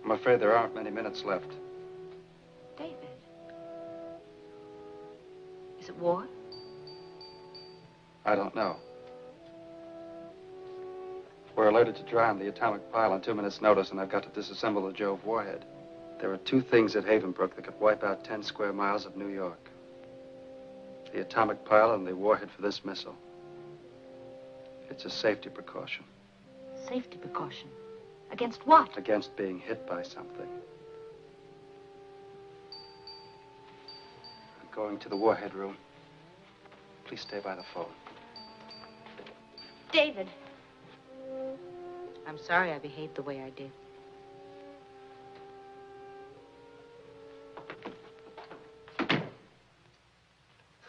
I'm afraid there aren't many minutes left. David. Is it war? I don't know. We're alerted to drown the atomic pile on 2 minutes' notice, and I've got to disassemble the Jove warhead. There are two things at Havenbrook that could wipe out 10 square miles of New York. The atomic pile and the warhead for this missile. It's a safety precaution. Safety precaution? Against what? Against being hit by something. I'm going to the warhead room. Please stay by the phone. David. I'm sorry I behaved the way I did.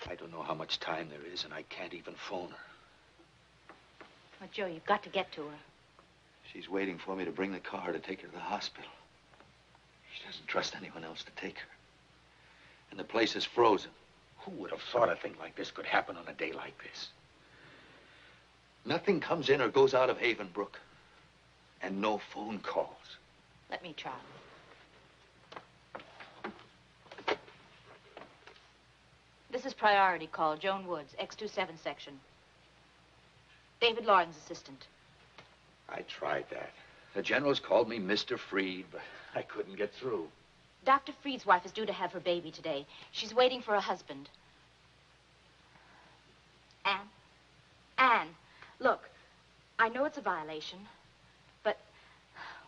I don't know how much time there is, and I can't even phone her. Well, Joe, you've got to get to her. She's waiting for me to bring the car to take her to the hospital. She doesn't trust anyone else to take her. And the place is frozen. Who would have thought a thing like this could happen on a day like this? Nothing comes in or goes out of Havenbrook. And no phone calls. Let me try. This is priority call, Joan Woods, X27 section. David Loring's assistant. I tried that. The generals called me Mr. Freed, but I couldn't get through. Dr. Freed's wife is due to have her baby today. She's waiting for a husband. Anne, look, I know it's a violation, but,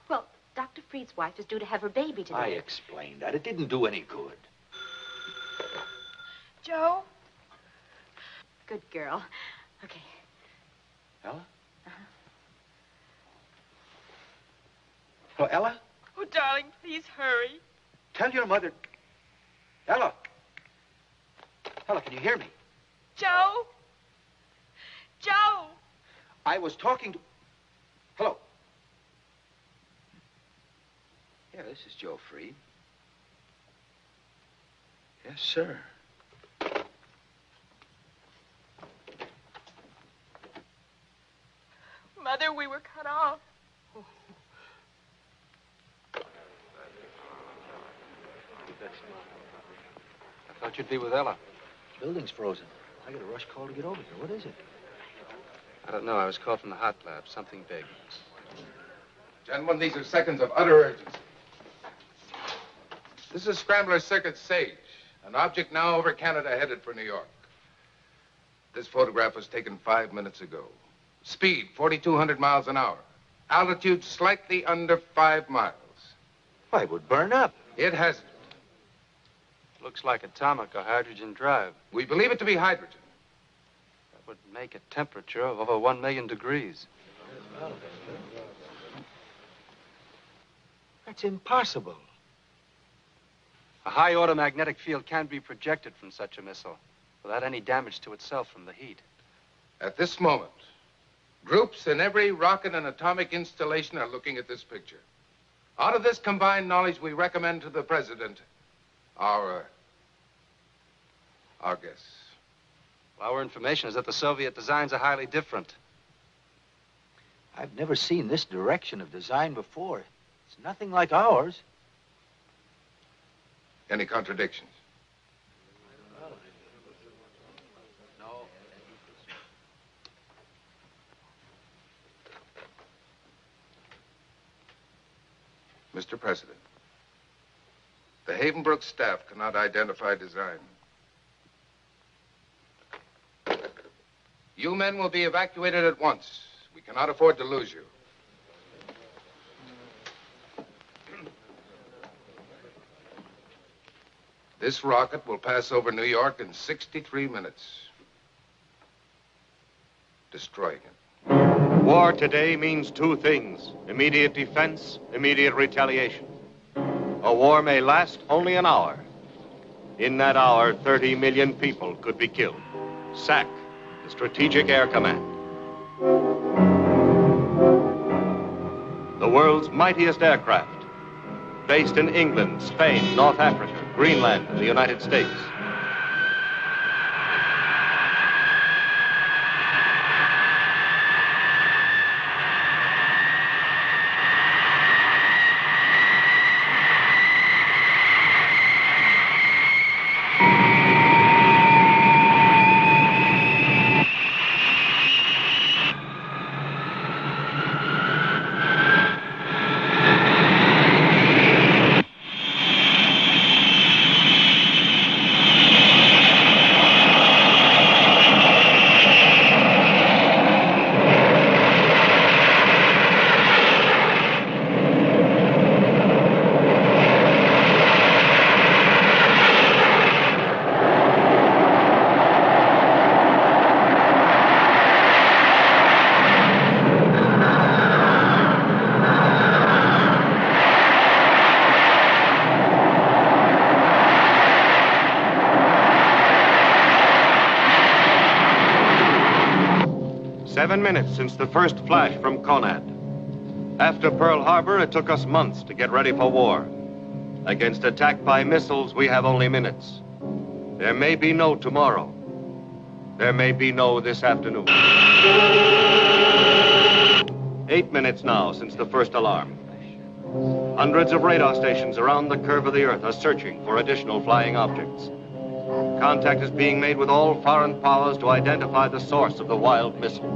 well, Dr. Freed's wife is due to have her baby today. I explained that. It didn't do any good. Joe? Good girl. Okay. Ella? Hello, Ella? Oh, darling, please hurry. Tell your mother... Ella. Ella, can you hear me? Joe? Joe! I was talking to... Hello. Yeah, this is Joe Freed. Yes, sir. Mother, we were cut off. I thought you'd be with Ella. Building's frozen. I got a rush call to get over here. What is it? I don't know. I was called from the hot lab. Something big. Gentlemen, these are seconds of utter urgency. This is Scrambler Circuit Sage, an object now over Canada headed for New York. This photograph was taken 5 minutes ago. Speed, 4,200 miles an hour. Altitude, slightly under 5 miles. Why, it would burn up. It hasn't. Looks like atomic or hydrogen drive. We believe it to be hydrogen. That would make a temperature of over 1 million degrees. That's impossible. A high-order magnetic field can be projected from such a missile without any damage to itself from the heat. At this moment, groups in every rocket and atomic installation are looking at this picture. Out of this combined knowledge, we recommend to the President our guess. Well, our information is that the Soviet designs are highly different. I've never seen this direction of design before. It's nothing like ours. Any contradictions? Mr. President, the Havenbrook staff cannot identify design. You men will be evacuated at once. We cannot afford to lose you. This rocket will pass over New York in 63 minutes, destroying it. War today means two things: immediate defense, immediate retaliation. A war may last only an hour. In that hour, 30 million people could be killed. SAC, the Strategic Air Command. The world's mightiest aircraft, based in England, Spain, North Africa, Greenland, and the United States. Minutes since the first flash from Conad. After Pearl Harbor, it took us months to get ready for war. Against attack by missiles, we have only minutes. There may be no tomorrow. There may be no this afternoon. 8 minutes now since the first alarm. Hundreds of radar stations around the curve of the Earth are searching for additional flying objects. Contact is being made with all foreign powers to identify the source of the wild missile.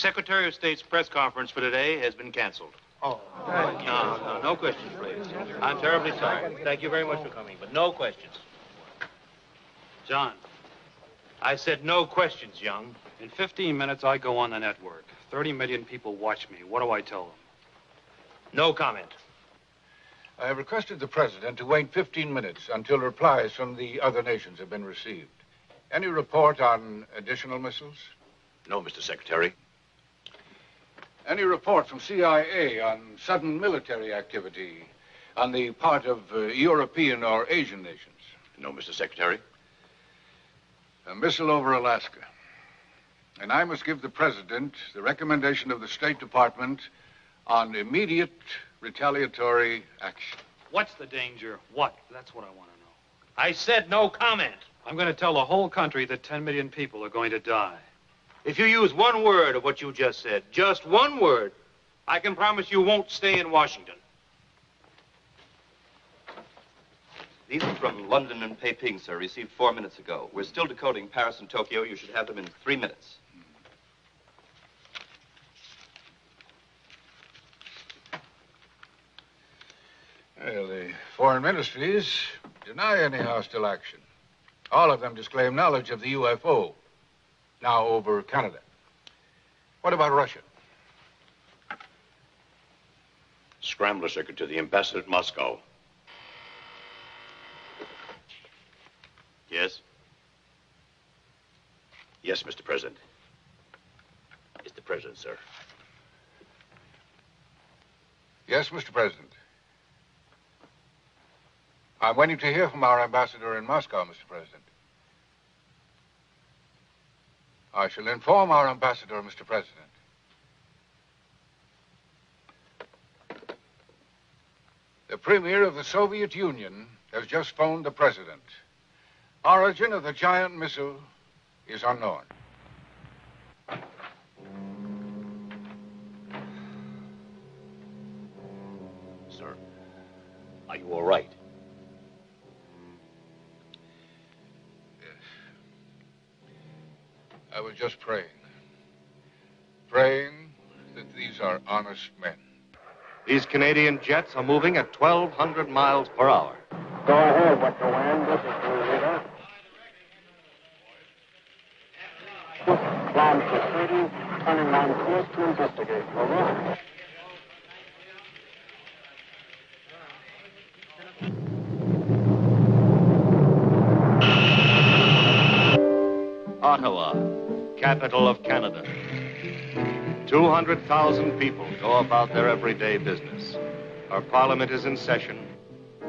Secretary of State's press conference for today has been canceled. Oh. No questions, please. I'm terribly sorry. Thank you very much for coming, but no questions. John. I said no questions, Young. In 15 minutes, I go on the network. 30 million people watch me. What do I tell them? No comment. I have requested the president to wait 15 minutes until replies from the other nations have been received. Any report on additional missiles? No, Mr. Secretary. Any report from CIA on sudden military activity on the part of European or Asian nations? No, Mr. Secretary. A missile over Alaska. And I must give the president the recommendation of the State Department on immediate retaliatory action. What's the danger? What? That's what I want to know. I said no comment. I'm going to tell the whole country that 10 million people are going to die. If you use one word of what you just said, just one word, I can promise you won't stay in Washington. These are from London and Peiping, sir, received 4 minutes ago. We're still decoding Paris and Tokyo. You should have them in 3 minutes. Well, the foreign ministries deny any hostile action. All of them disclaim knowledge of the UFO, now over Canada. What about Russia? Scrambler circuit to the ambassador at Moscow. Yes? Yes, Mr. President. Mr. President, sir. Yes, Mr. President. I'm waiting to hear from our ambassador in Moscow, Mr. President. I shall inform our ambassador, Mr. President. The Premier of the Soviet Union has just phoned the President. Origin of the giant missile is unknown. Sir, are you all right? I was just praying. Praying that these are honest men. These Canadian jets are moving at 1,200 miles per hour. Go ahead, what's the wind? This is the leader. Launch is 30, turning on course to investigate. Over. Ottawa, capital of Canada. 200,000 people go about their everyday business. Our parliament is in session,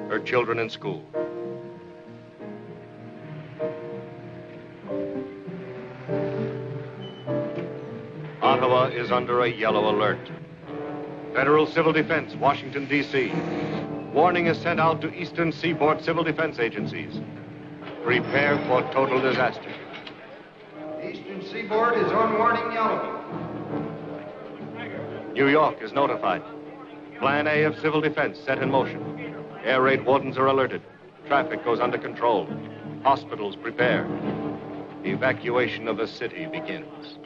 her children in school. Ottawa is under a yellow alert. Federal Civil Defense, Washington, D.C. Warning is sent out to Eastern Seaboard Civil Defense agencies. Prepare for total disaster. Eastern Seaboard is on warning yellow. New York is notified. Plan A of civil defense set in motion. Air raid wardens are alerted. Traffic goes under control. Hospitals prepare. Evacuation of the city begins.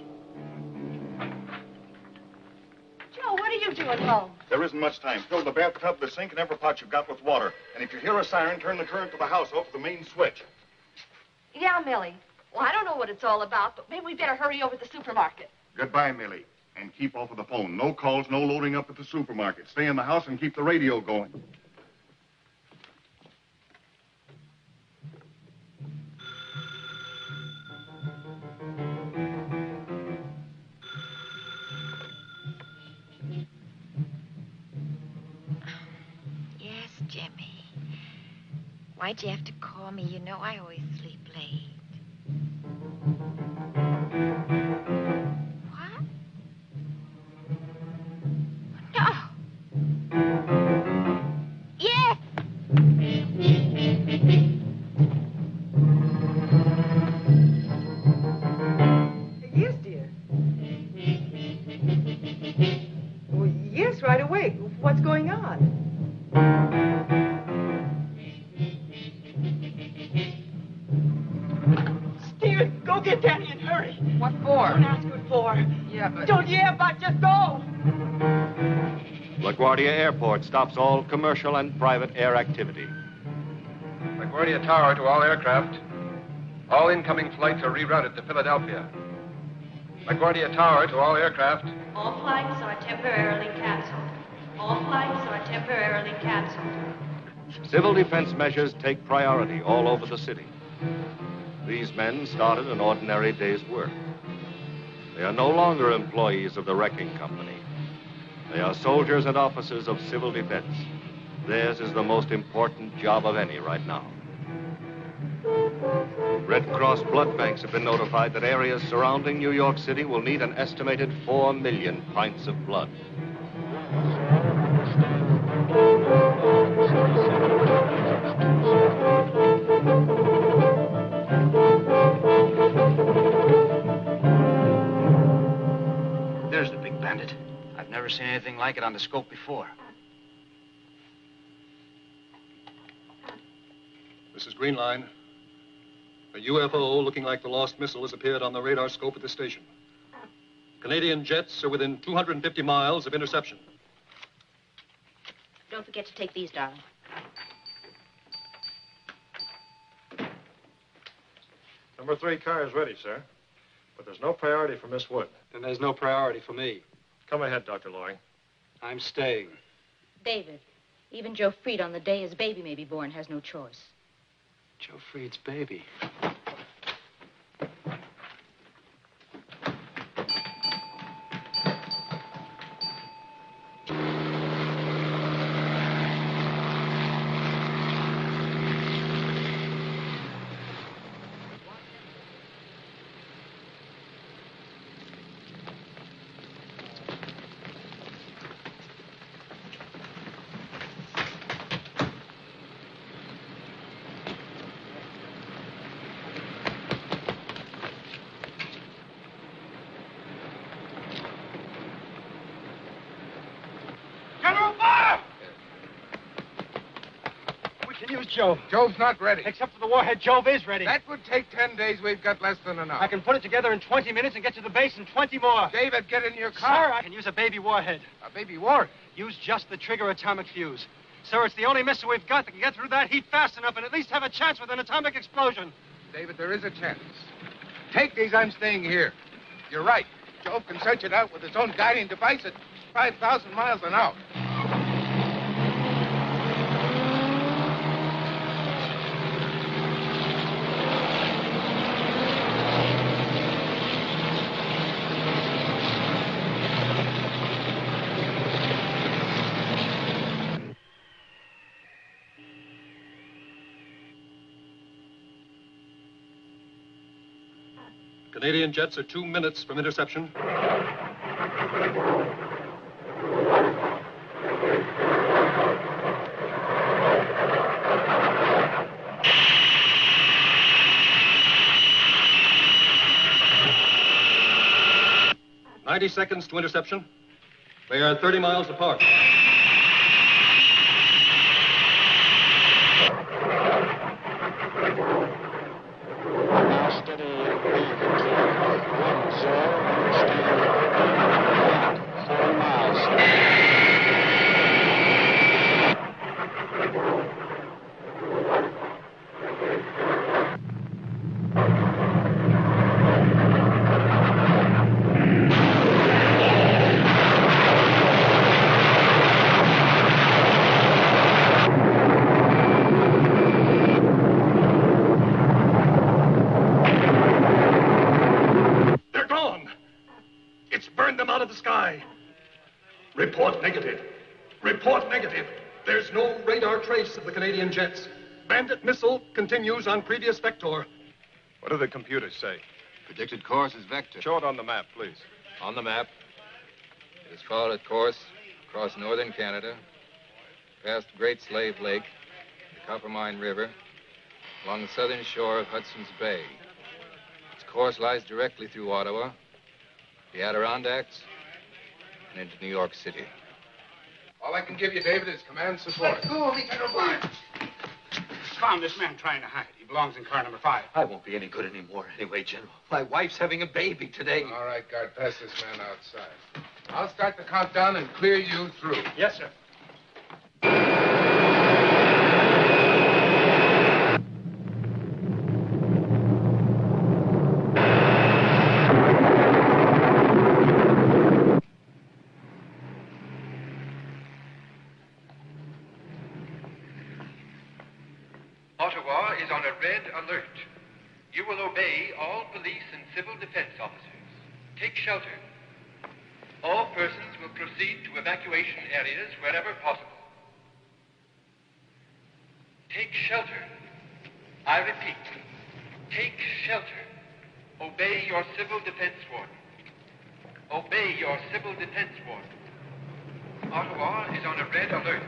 Joe, what are you doing home? There isn't much time. Fill the bathtub, the sink, and every pot you've got with water. And if you hear a siren, turn the current to the house off the main switch. Yeah, Millie. Well, I don't know what it's all about, but maybe we better hurry over to the supermarket. Goodbye, Millie. And keep off of the phone. No calls, no loading up at the supermarket. Stay in the house and keep the radio going. Yes, Jimmy. Why'd you have to call me? You know I always sleep late. Yes! Yes, dear. Well, yes, right away. What's going on? Steven, go get Danny and hurry. What for? Don't ask what for. Yeah. Don't you ever just go? LaGuardia Airport stops all commercial and private air activity. LaGuardia Tower to all aircraft. All incoming flights are rerouted to Philadelphia. LaGuardia Tower to all aircraft. All flights are temporarily canceled. All flights are temporarily canceled. Civil defense measures take priority all over the city. These men started an ordinary day's work. They are no longer employees of the wrecking company. They are soldiers and officers of civil defense. Theirs is the most important job of any right now. Red Cross blood banks have been notified that areas surrounding New York City will need an estimated 4 million pints of blood. There's the big bandit. I've never seen anything like it on the scope before. This is Green Line. A UFO looking like the lost missile has appeared on the radar scope at the station. Canadian jets are within 250 miles of interception. Don't forget to take these, darling. Number 3 car is ready, sir. But there's no priority for Miss Wood. Then there's no priority for me. Come ahead, Dr. Loring. I'm staying. David, even Joe Freed on the day his baby may be born has no choice. Joe Freed's baby. Jove. Jove's not ready. Except for the warhead, Jove is ready. That would take 10 days. We've got less than enough. I can put it together in 20 minutes and get to the base in 20 more. David, get in your car. Sir, I can use a baby warhead. A baby warhead? Use just the trigger atomic fuse. Sir, it's the only missile we've got that can get through that heat fast enough and at least have a chance with an atomic explosion. David, there is a chance. Take these. I'm staying here. You're right. Jove can search it out with his own guiding device at 5,000 miles an hour. Canadian jets are 2 minutes from interception. "90 seconds to interception. They are 30 miles apart. Report negative. Report negative. There's no radar trace of the Canadian jets. Bandit missile continues on previous vector. What do the computers say? Predicted course is vector. Show it on the map, please. On the map, it has followed its course across northern Canada, past Great Slave Lake, the Coppermine River, along the southern shore of Hudson's Bay. Its course lies directly through Ottawa, the Adirondacks, and into New York City. All I can give you, David, is command support. Let go, Lieutenant Barnes. found this man trying to hide. He belongs in car number 5. I won't be any good anymore anyway, General. My wife's having a baby today. All right, guard, pass this man outside. I'll start the countdown and clear you through. Yes, sir. Ottawa is on a red alert. You will obey all police and civil defense officers. Take shelter. All persons will proceed to evacuation areas wherever possible. Take shelter. I repeat, take shelter. Obey your civil defense warden. Obey your civil defense warden. Ottawa is on a red alert.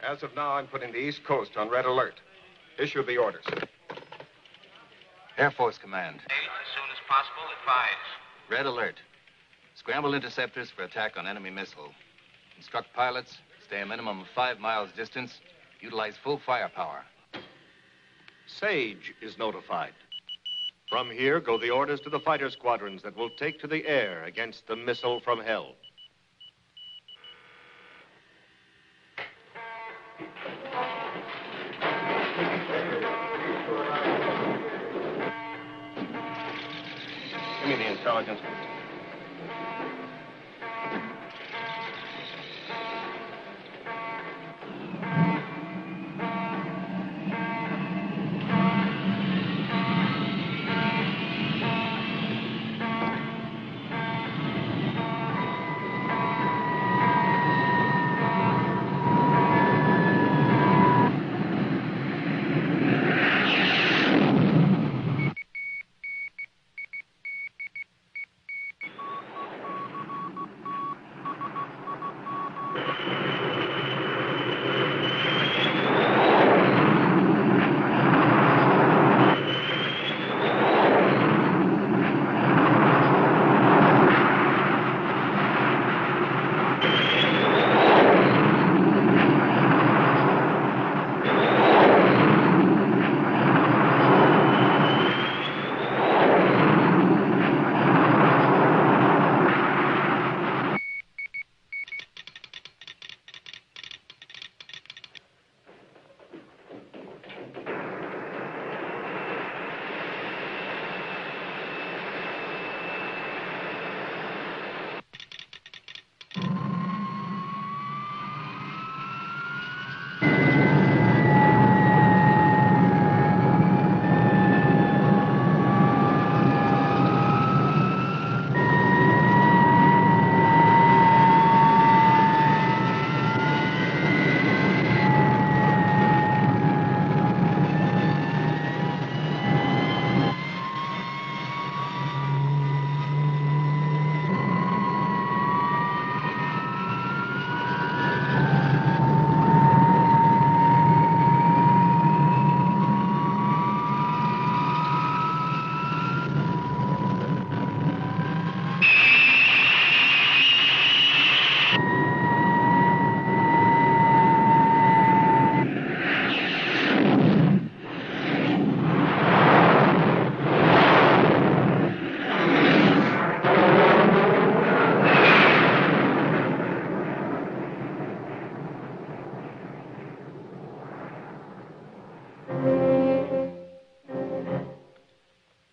As of now, I'm putting the East Coast on red alert. Issue the orders. Air Force Command. As soon as possible, advise. Red alert. Scramble interceptors for attack on enemy missile. Instruct pilots, stay a minimum of 5 miles distance. Utilize full firepower. Sage is notified. From here go the orders to the fighter squadrons that will take to the air against the missile from hell. Give me the intelligence.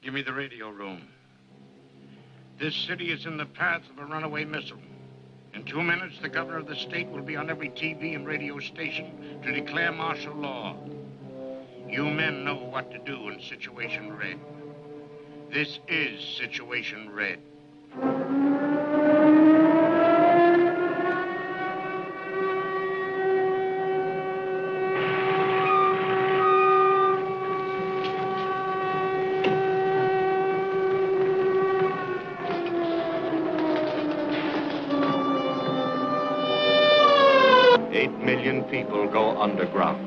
Give me the radio room. This city is in the path of a runaway missile. In 2 minutes, the governor of the state will be on every TV and radio station to declare martial law. You men know what to do in Situation Red. This is Situation Red. people go underground.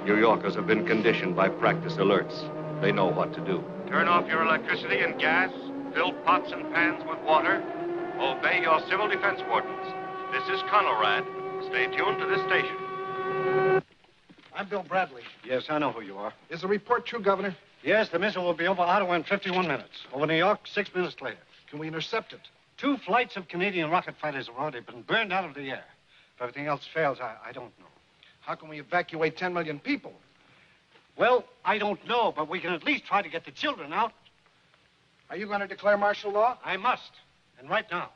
New Yorkers have been conditioned by practice alerts. They know what to do. Turn off your electricity and gas. Fill pots and pans with water. Obey your civil defense wardens. This is Conrad. Stay tuned to this station. I'm Bill Bradley. Yes, I know who you are. Is the report true, Governor? Yes, the missile will be over Ottawa in 51 minutes. Over New York, 6 minutes later. Can we intercept it? 2 flights of Canadian rocket fighters have already been burned out of the air. If everything else fails, I don't know. How can we evacuate 10 million people? Well, I don't know, but we can at least try to get the children out. Are you going to declare martial law? I must, and right now.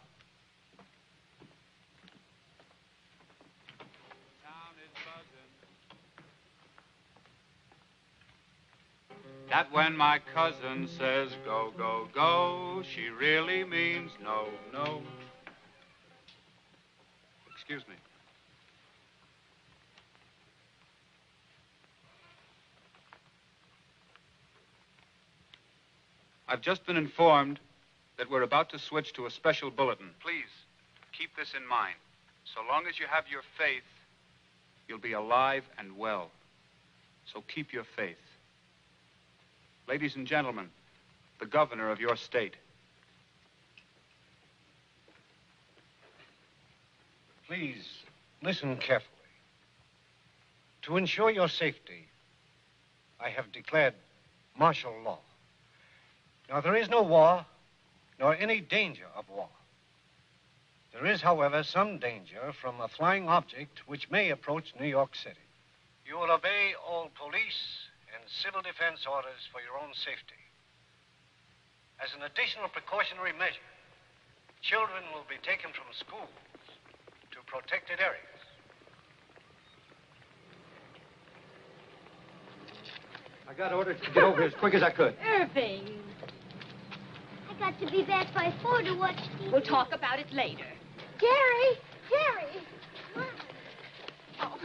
That when my cousin says go, go, go, she really means no, no. Excuse me. I've just been informed that we're about to switch to a special bulletin. Please, keep this in mind. So long as you have your faith, you'll be alive and well. So keep your faith. Ladies and gentlemen, the governor of your state. Please, listen carefully. To ensure your safety, I have declared martial law. Now, there is no war, nor any danger of war. There is, however, some danger from a flying object which may approach New York City. You will obey all police and civil defense orders for your own safety. As an additional precautionary measure, children will be taken from schools to protected areas. I got orders to get over here as quick as I could. Irving. I got to be back by 4 to watch TV. We'll talk about it later. Jerry! Jerry! Oh,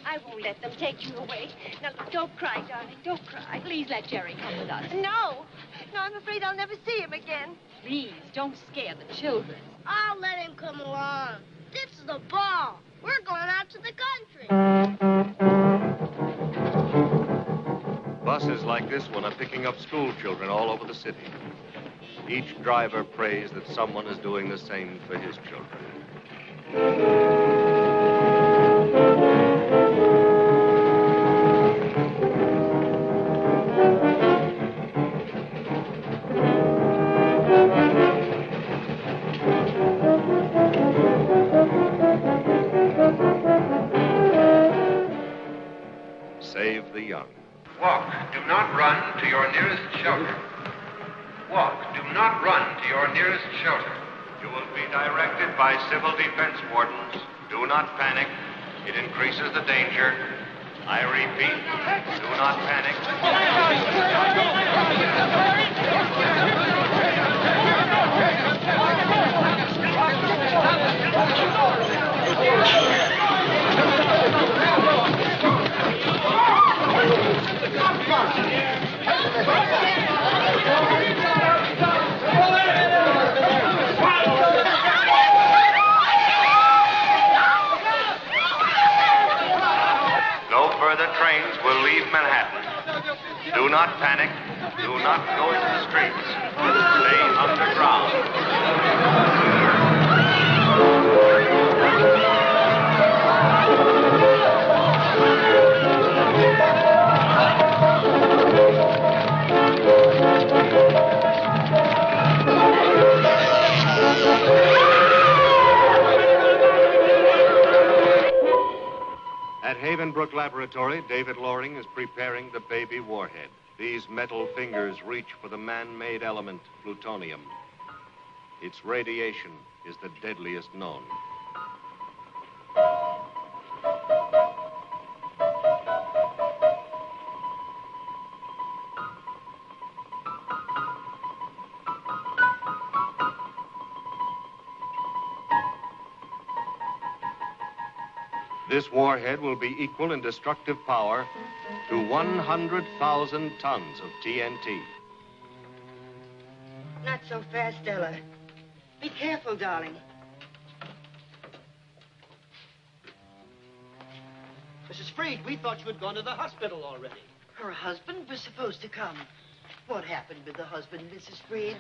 I won't let them take you away. Now, don't cry, darling. Don't cry. Please let Jerry come with us. No. No, I'm afraid I'll never see him again. Please, don't scare the children. I'll let him come along. This is the ball. We're going out to the country. Buses like this one are picking up school children all over the city. Each driver prays that someone is doing the same for his children. Save the young. Walk, do not run to your nearest shelter. Walk, do not run to your nearest shelter. You will be directed by civil defense wardens. Do not panic. It increases the danger. I repeat, do not panic. No further trains will leave Manhattan. Do not panic. Do not go into the streets. Stay underground. At Havenbrook Laboratory, David Loring is preparing the baby warhead. These metal fingers reach for the man-made element, plutonium. Its radiation is the deadliest known. This warhead will be equal in destructive power to 100,000 tons of TNT. Not so fast, Ella. Be careful, darling. Mrs. Freed, we thought you had gone to the hospital already. Her husband was supposed to come. What happened with the husband, Mrs. Freed?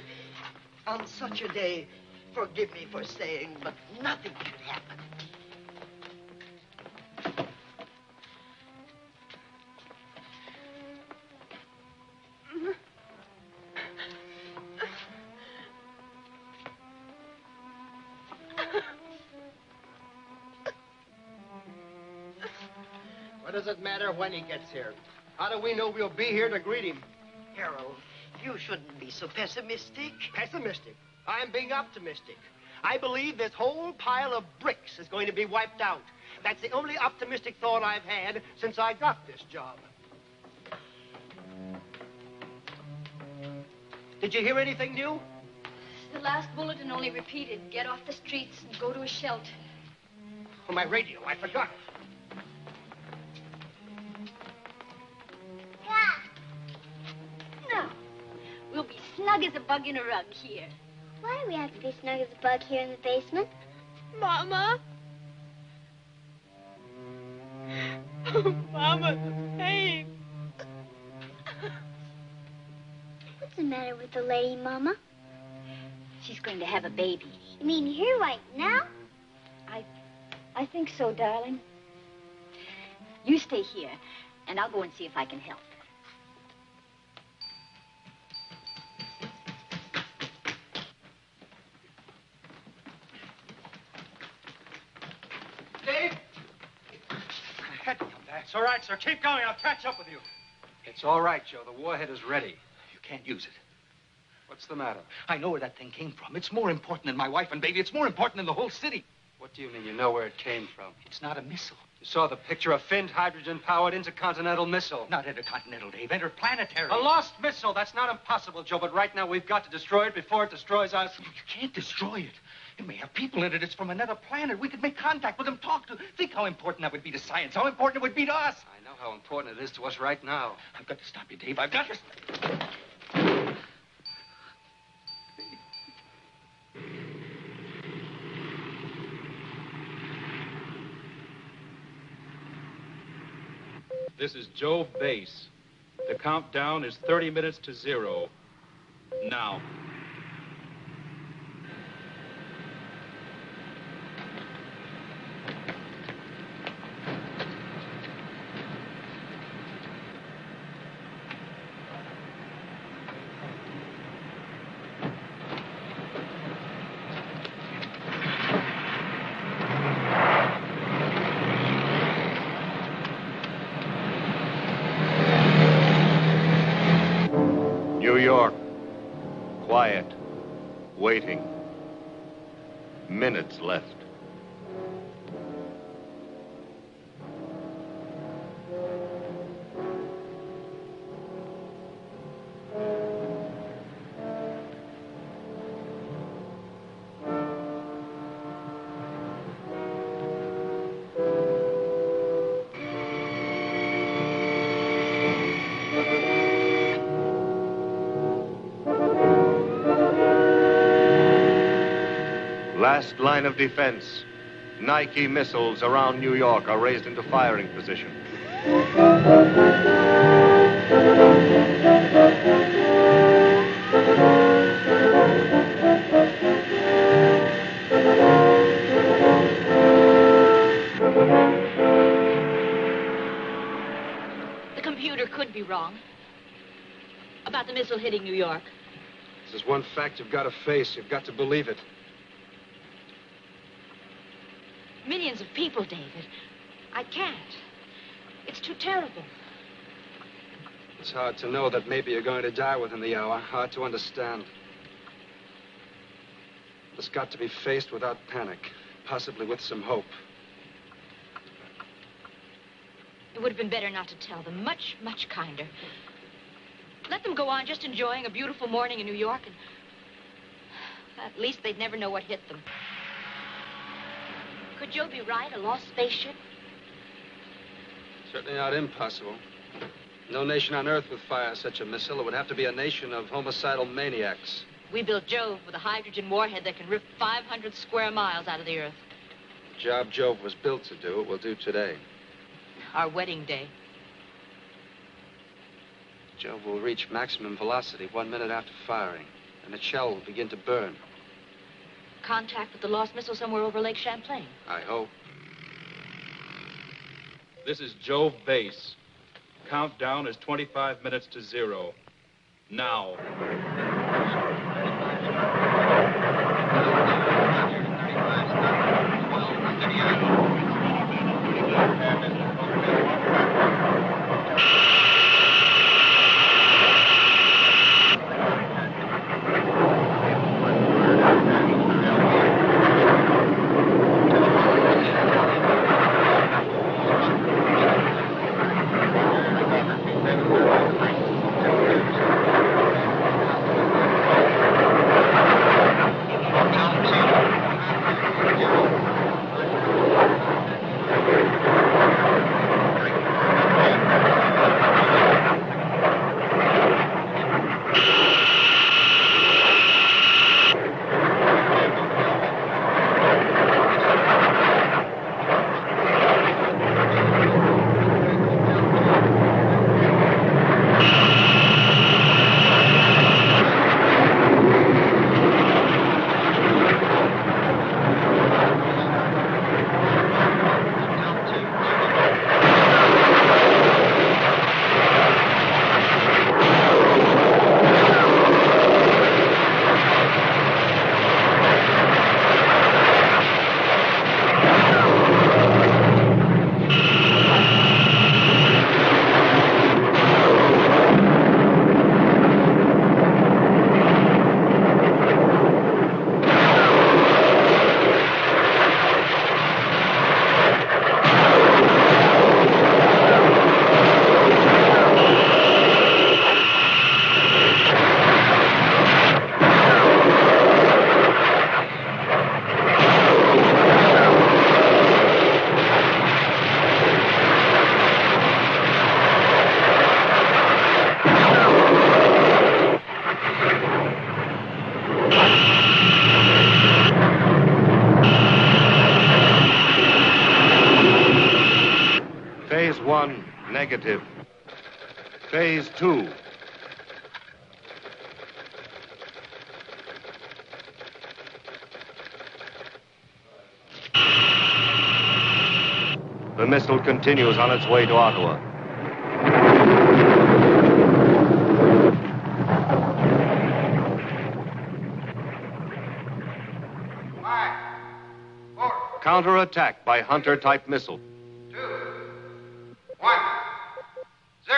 On such a day, forgive me for saying, but nothing could happen. What does it matter when he gets here? How do we know we'll be here to greet him? Harold, you shouldn't be so pessimistic. Pessimistic? I'm being optimistic. I believe this whole pile of bricks is going to be wiped out. That's the only optimistic thought I've had since I got this job. Did you hear anything new? The last bulletin only repeated, get off the streets and go to a shelter. Oh, my radio, I forgot it. No. We'll be snug as a bug in a rug here. Why do we have to be snug as a bug here in the basement? Mama? Oh, Mama, the pain. What's the matter with the lady, Mama? She's going to have a baby. You mean here right now? I think so, darling. You stay here, and I'll go and see if I can help. Dave? I had to come back. It's all right, sir. Keep going. I'll catch up with you. It's all right, Joe. The warhead is ready. You can't use it. What's the matter? I know where that thing came from. It's more important than my wife and baby. It's more important than the whole city. What do you mean you know where it came from? It's not a missile. You saw the picture of finned hydrogen-powered intercontinental missile. Not intercontinental, Dave. Interplanetary. A lost missile. That's not impossible, Joe, but right now we've got to destroy it before it destroys us. You can't destroy it. It may have people in it. It's from another planet. We could make contact with them, talk to them. Think how important that would be to science, how important it would be to us. I know how important it is to us right now. I've got to stop you, Dave. I've got to... This is Joe Base. The countdown is 30 minutes to 0. Now. New York. Quiet. Waiting. Minutes left. Last line of defense. Nike missiles around New York are raised into firing position. The computer could be wrong about the missile hitting New York. This is one fact you've got to face. You've got to believe it. Millions of people, David. I can't. It's too terrible. It's hard to know that maybe you're going to die within the hour. Hard to understand. It's got to be faced without panic, possibly with some hope. It would have been better not to tell them. Much, much kinder. Let them go on just enjoying a beautiful morning in New York, and at least they'd never know what hit them. Could Joe be right? A lost spaceship? Certainly not impossible. No nation on Earth would fire such a missile. It would have to be a nation of homicidal maniacs. We built Jove with a hydrogen warhead that can rip 500 square miles out of the Earth. The job Jove was built to do, it will do today. Our wedding day. Joe will reach maximum velocity 1 minute after firing, and the shell will begin to burn. Contact with the lost missile somewhere over Lake Champlain. I hope. This is Jove Base. Countdown is 25 minutes to 0. Now. Phase 1, negative. Phase 2. The missile continues on its way to Ottawa. Counterattack by Hunter-type missile. 2, 1, 0.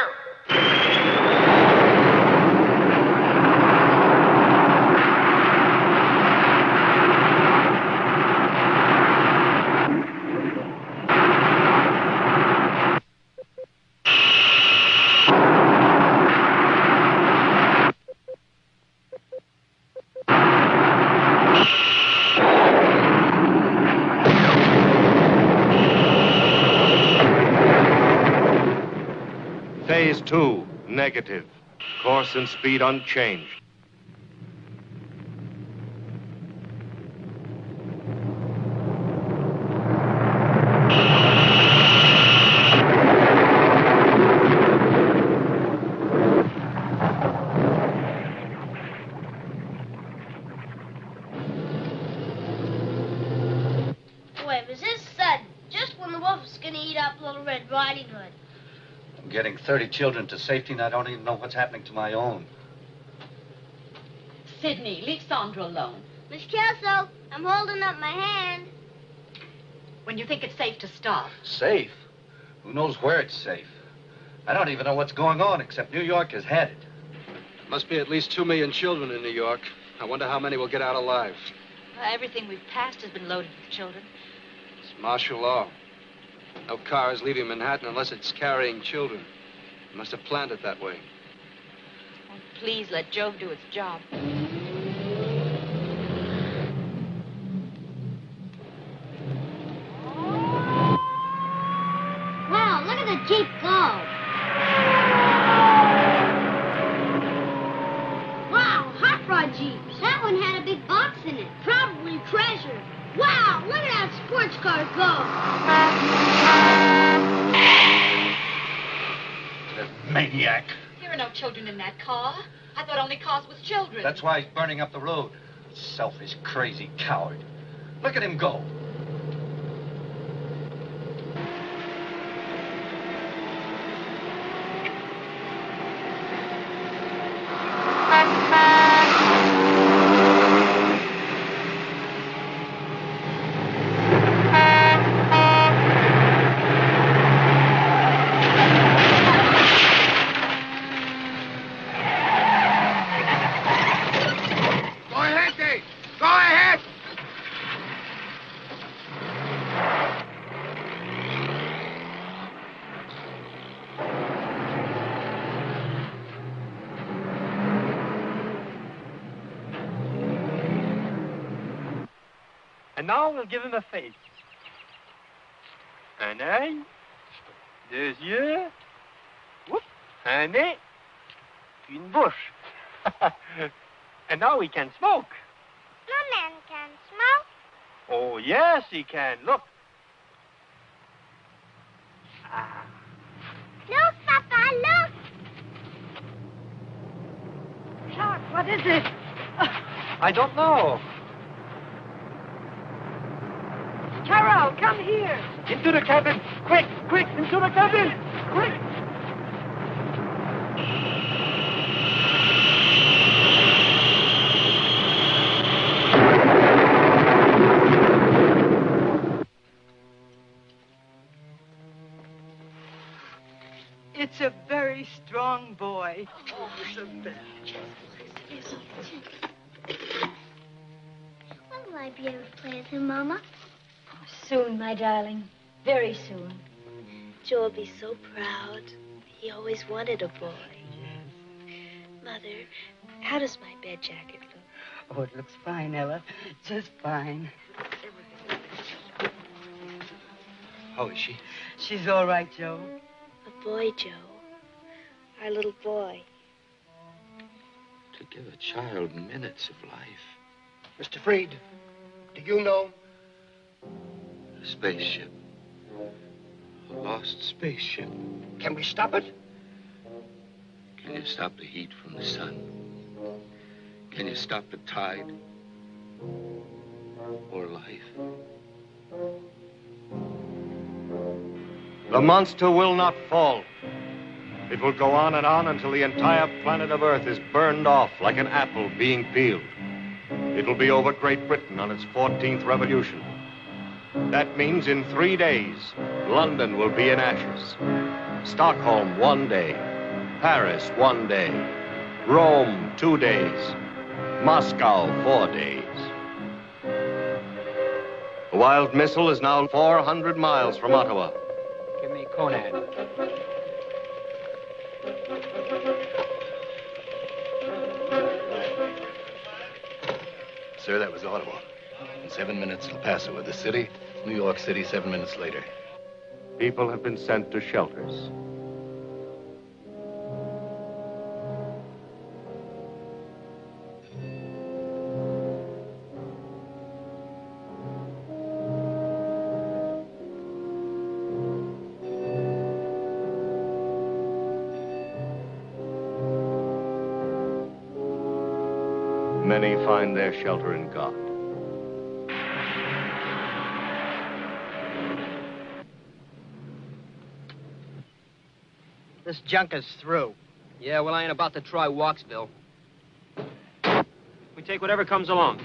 Phase 2, negative. Course and speed unchanged. Boy, was this sudden? Just when the wolf was gonna eat up Little Red Riding Hood. I'm getting 30 children to safety, and I don't even know what's happening to my own. Sidney, leave Sandra alone. Miss Kelso, I'm holding up my hand. When you think it's safe to stop. Safe? Who knows where it's safe? I don't even know what's going on, except New York has had it. Must be at least 2 million children in New York. I wonder how many will get out alive. Everything we've passed has been loaded with children. It's martial law. No car is leaving Manhattan unless it's carrying children. They must have planned it that way. Oh, please let Jove do its job. Wow, look at the Jeep go. Wow, hot rod Jeeps. That one had a big box in it. Probably treasure. Wow, look at that sports car go. that maniac. There are no children in that car. I thought only cars with children. That's why he's burning up the road. Selfish, crazy coward. Look at him go. And now we'll give him a face. Un œil, deux yeux, whoop, un nez, une bouche. And now he can smoke. No man can smoke. Oh, yes, he can. Look. Ah. Look, Papa, look. Chuck, what is it? I don't know. Carol, come here. Into the cabin. Quick, quick, into the cabin. Quick. It's a very strong boy. Oh, when will I be able to play with him, Mama? Soon, my darling. Very soon. Joe will be so proud. He always wanted a boy. Mother, how does my bed jacket look? Oh, it looks fine, Ella. Just fine. How is she? She's all right, Joe. A boy, Joe. Our little boy. To give a child minutes of life. Mr. Freed, do you know? A spaceship. A lost spaceship. Can we stop it? Can you stop the heat from the sun? Can you stop the tide? Or life? The monster will not fall. It will go on and on until the entire planet of Earth is burned off like an apple being peeled. It will be over Great Britain on its 14th revolution. That means in 3 days, London will be in ashes. Stockholm, 1 day. Paris, 1 day. Rome, 2 days. Moscow, 4 days. The wild missile is now 400 miles from Ottawa. Give me Conan. Sir, that was Ottawa. In 7 minutes, El Paso with the city. New York City 7 minutes later. People have been sent to shelters. Many find their shelter in God. This junk is through. Yeah, well, I ain't about to try Walksville. We take whatever comes along.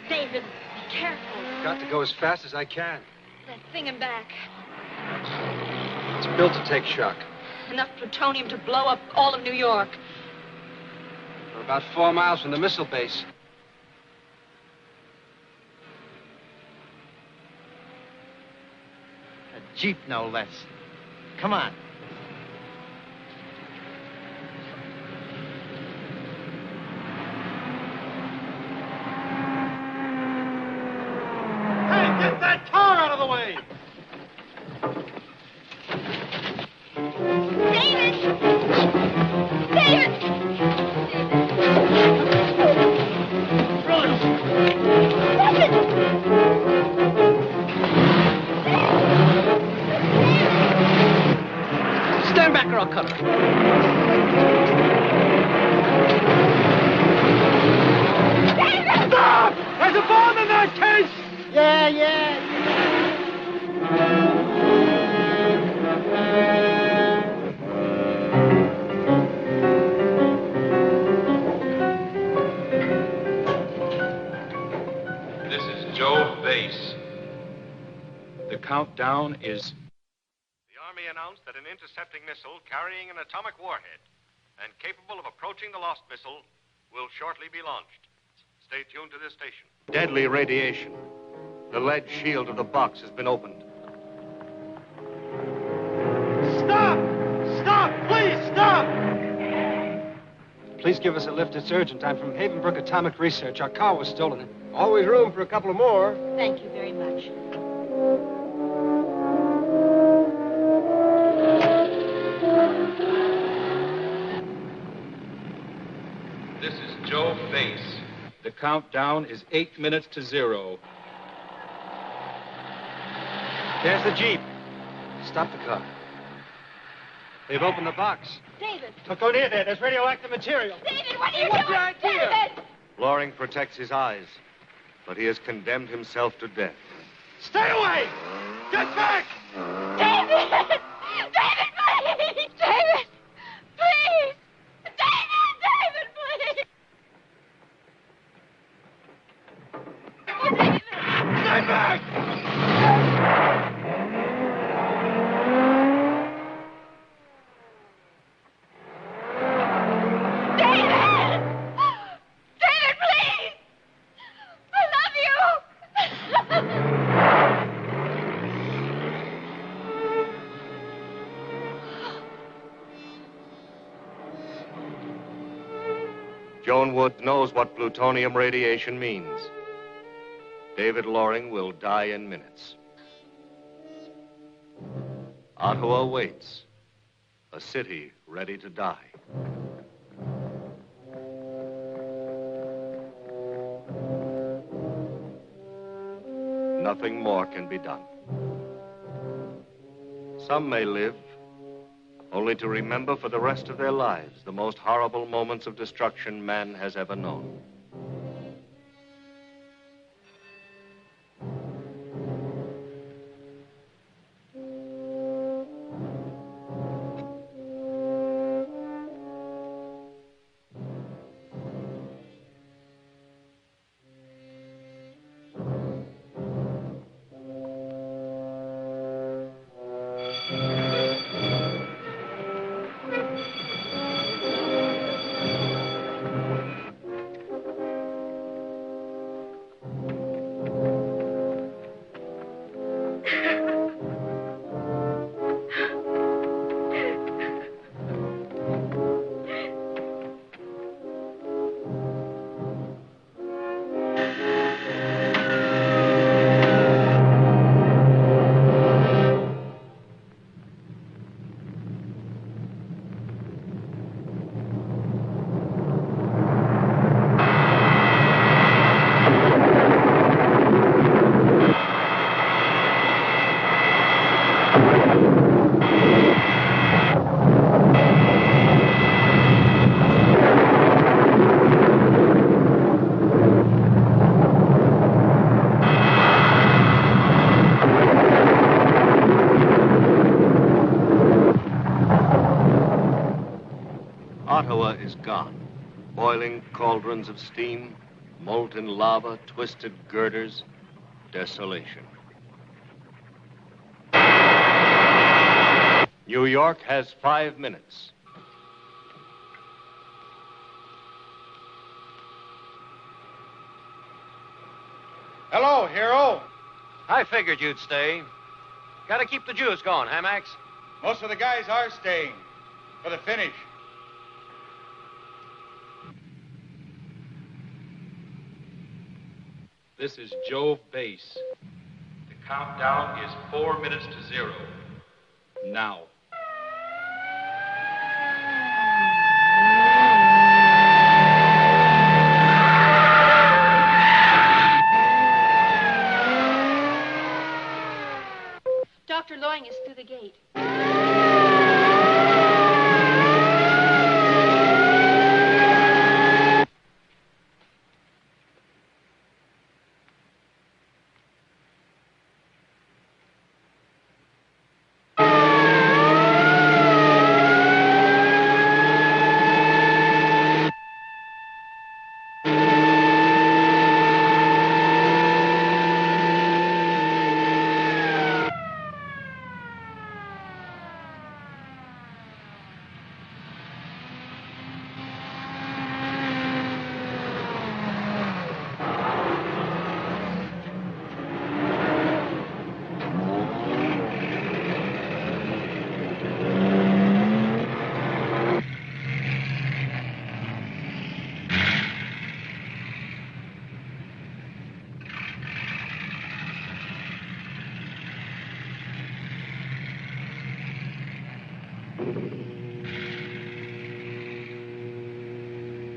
David, be careful. Got to go as fast as I can. That thing in back. It's built to take shock. Enough plutonium to blow up all of New York. We're about 4 miles from the missile base. A Jeep, no less. Come on. Hey, get that car out of the way! David! yeah. This is Joe Base. The countdown is... The Army announced that an intercepting missile carrying an atomic warhead and capable of approaching the lost missile will shortly be launched. Stay tuned to this station. Deadly radiation. The lead shield of the box has been opened. Stop! Stop! Please, stop! Please give us a lift. It's urgent. I'm from Havenbrook Atomic Research. Our car was stolen. Always room for a couple more. Thank you very much. This is Joe Base. The countdown is 8 minutes to 0. There's the Jeep. Stop the car. They've opened the box. David! Don't go near there. There's radioactive material. David, what are you What's doing? your idea? David! Loring protects his eyes, but he has condemned himself to death. Stay away! Get back! David! David, please! David! Please! David! David, please! Oh, David! Stay back! David! David, please! I love you! Joan Wood knows what plutonium radiation means. David Loring will die in minutes. Ottawa waits, a city ready to die. Nothing more can be done. Some may live only to remember for the rest of their lives the most horrible moments of destruction man has ever known. Ottawa is gone. Boiling cauldrons of steam, molten lava, twisted girders, desolation. New York has 5 minutes. Hello, hero. I figured you'd stay. Gotta keep the juice going, huh, Max? Most of the guys are staying for the finish. This is Joe Base. The countdown is 4 minutes to 0. Now. Dr. Loring is through the gate.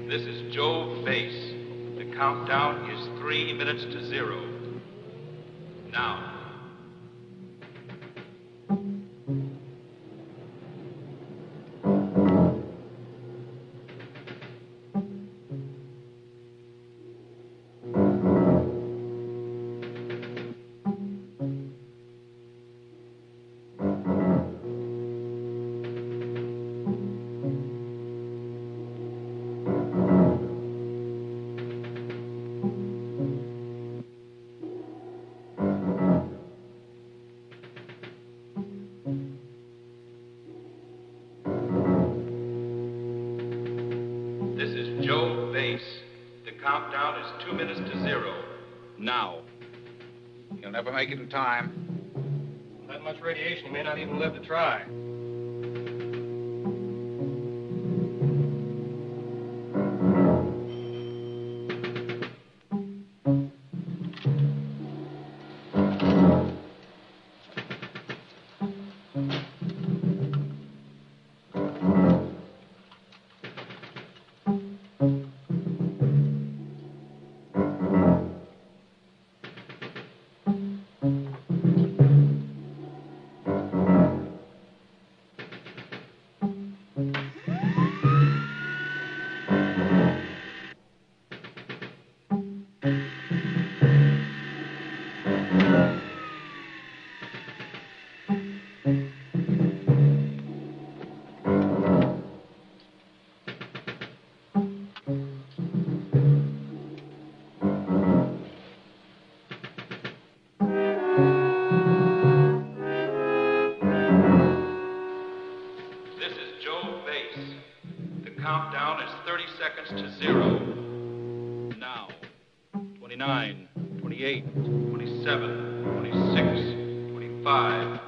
This is Joe Bass. The countdown is 3 minutes to 0. Now. Joe Bass. The countdown is 2 minutes to 0. Now. You'll never make it in time. That much radiation, you may not even live to try. Countdown is 30 seconds to 0. Now. 29, 28, 27, 26, 25,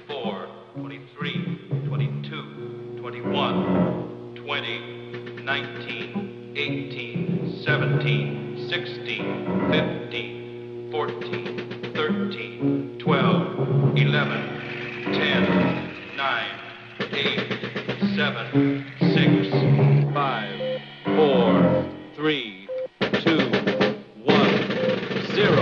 24, 23, 22, 21, 20, 19, 18, 17, 16, 15, 14, 13, 12, 11, 10, 9, 8, 7, 6, 5, 4, 3, 2, 1, 0.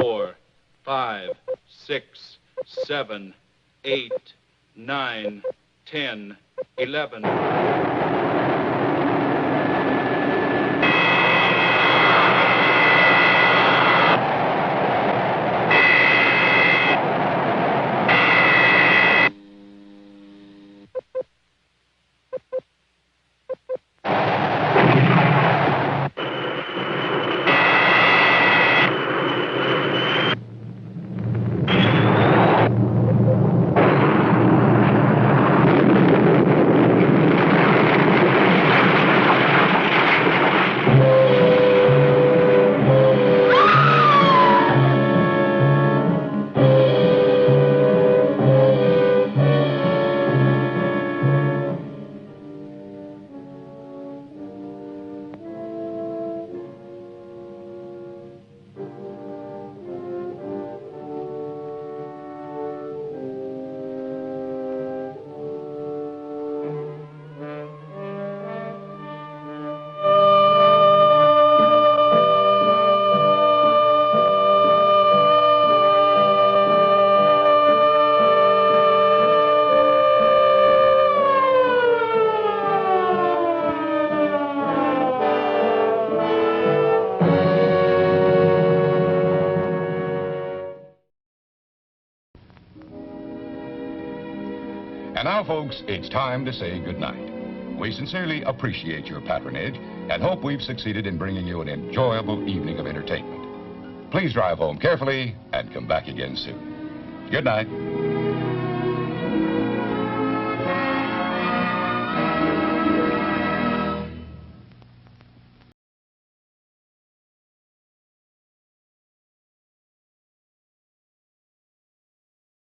Four, 5, 6, 7, 8, 9, 10, 11. And now, folks, it's time to say goodnight. We sincerely appreciate your patronage and hope we've succeeded in bringing you an enjoyable evening of entertainment. Please drive home carefully and come back again soon. Good night.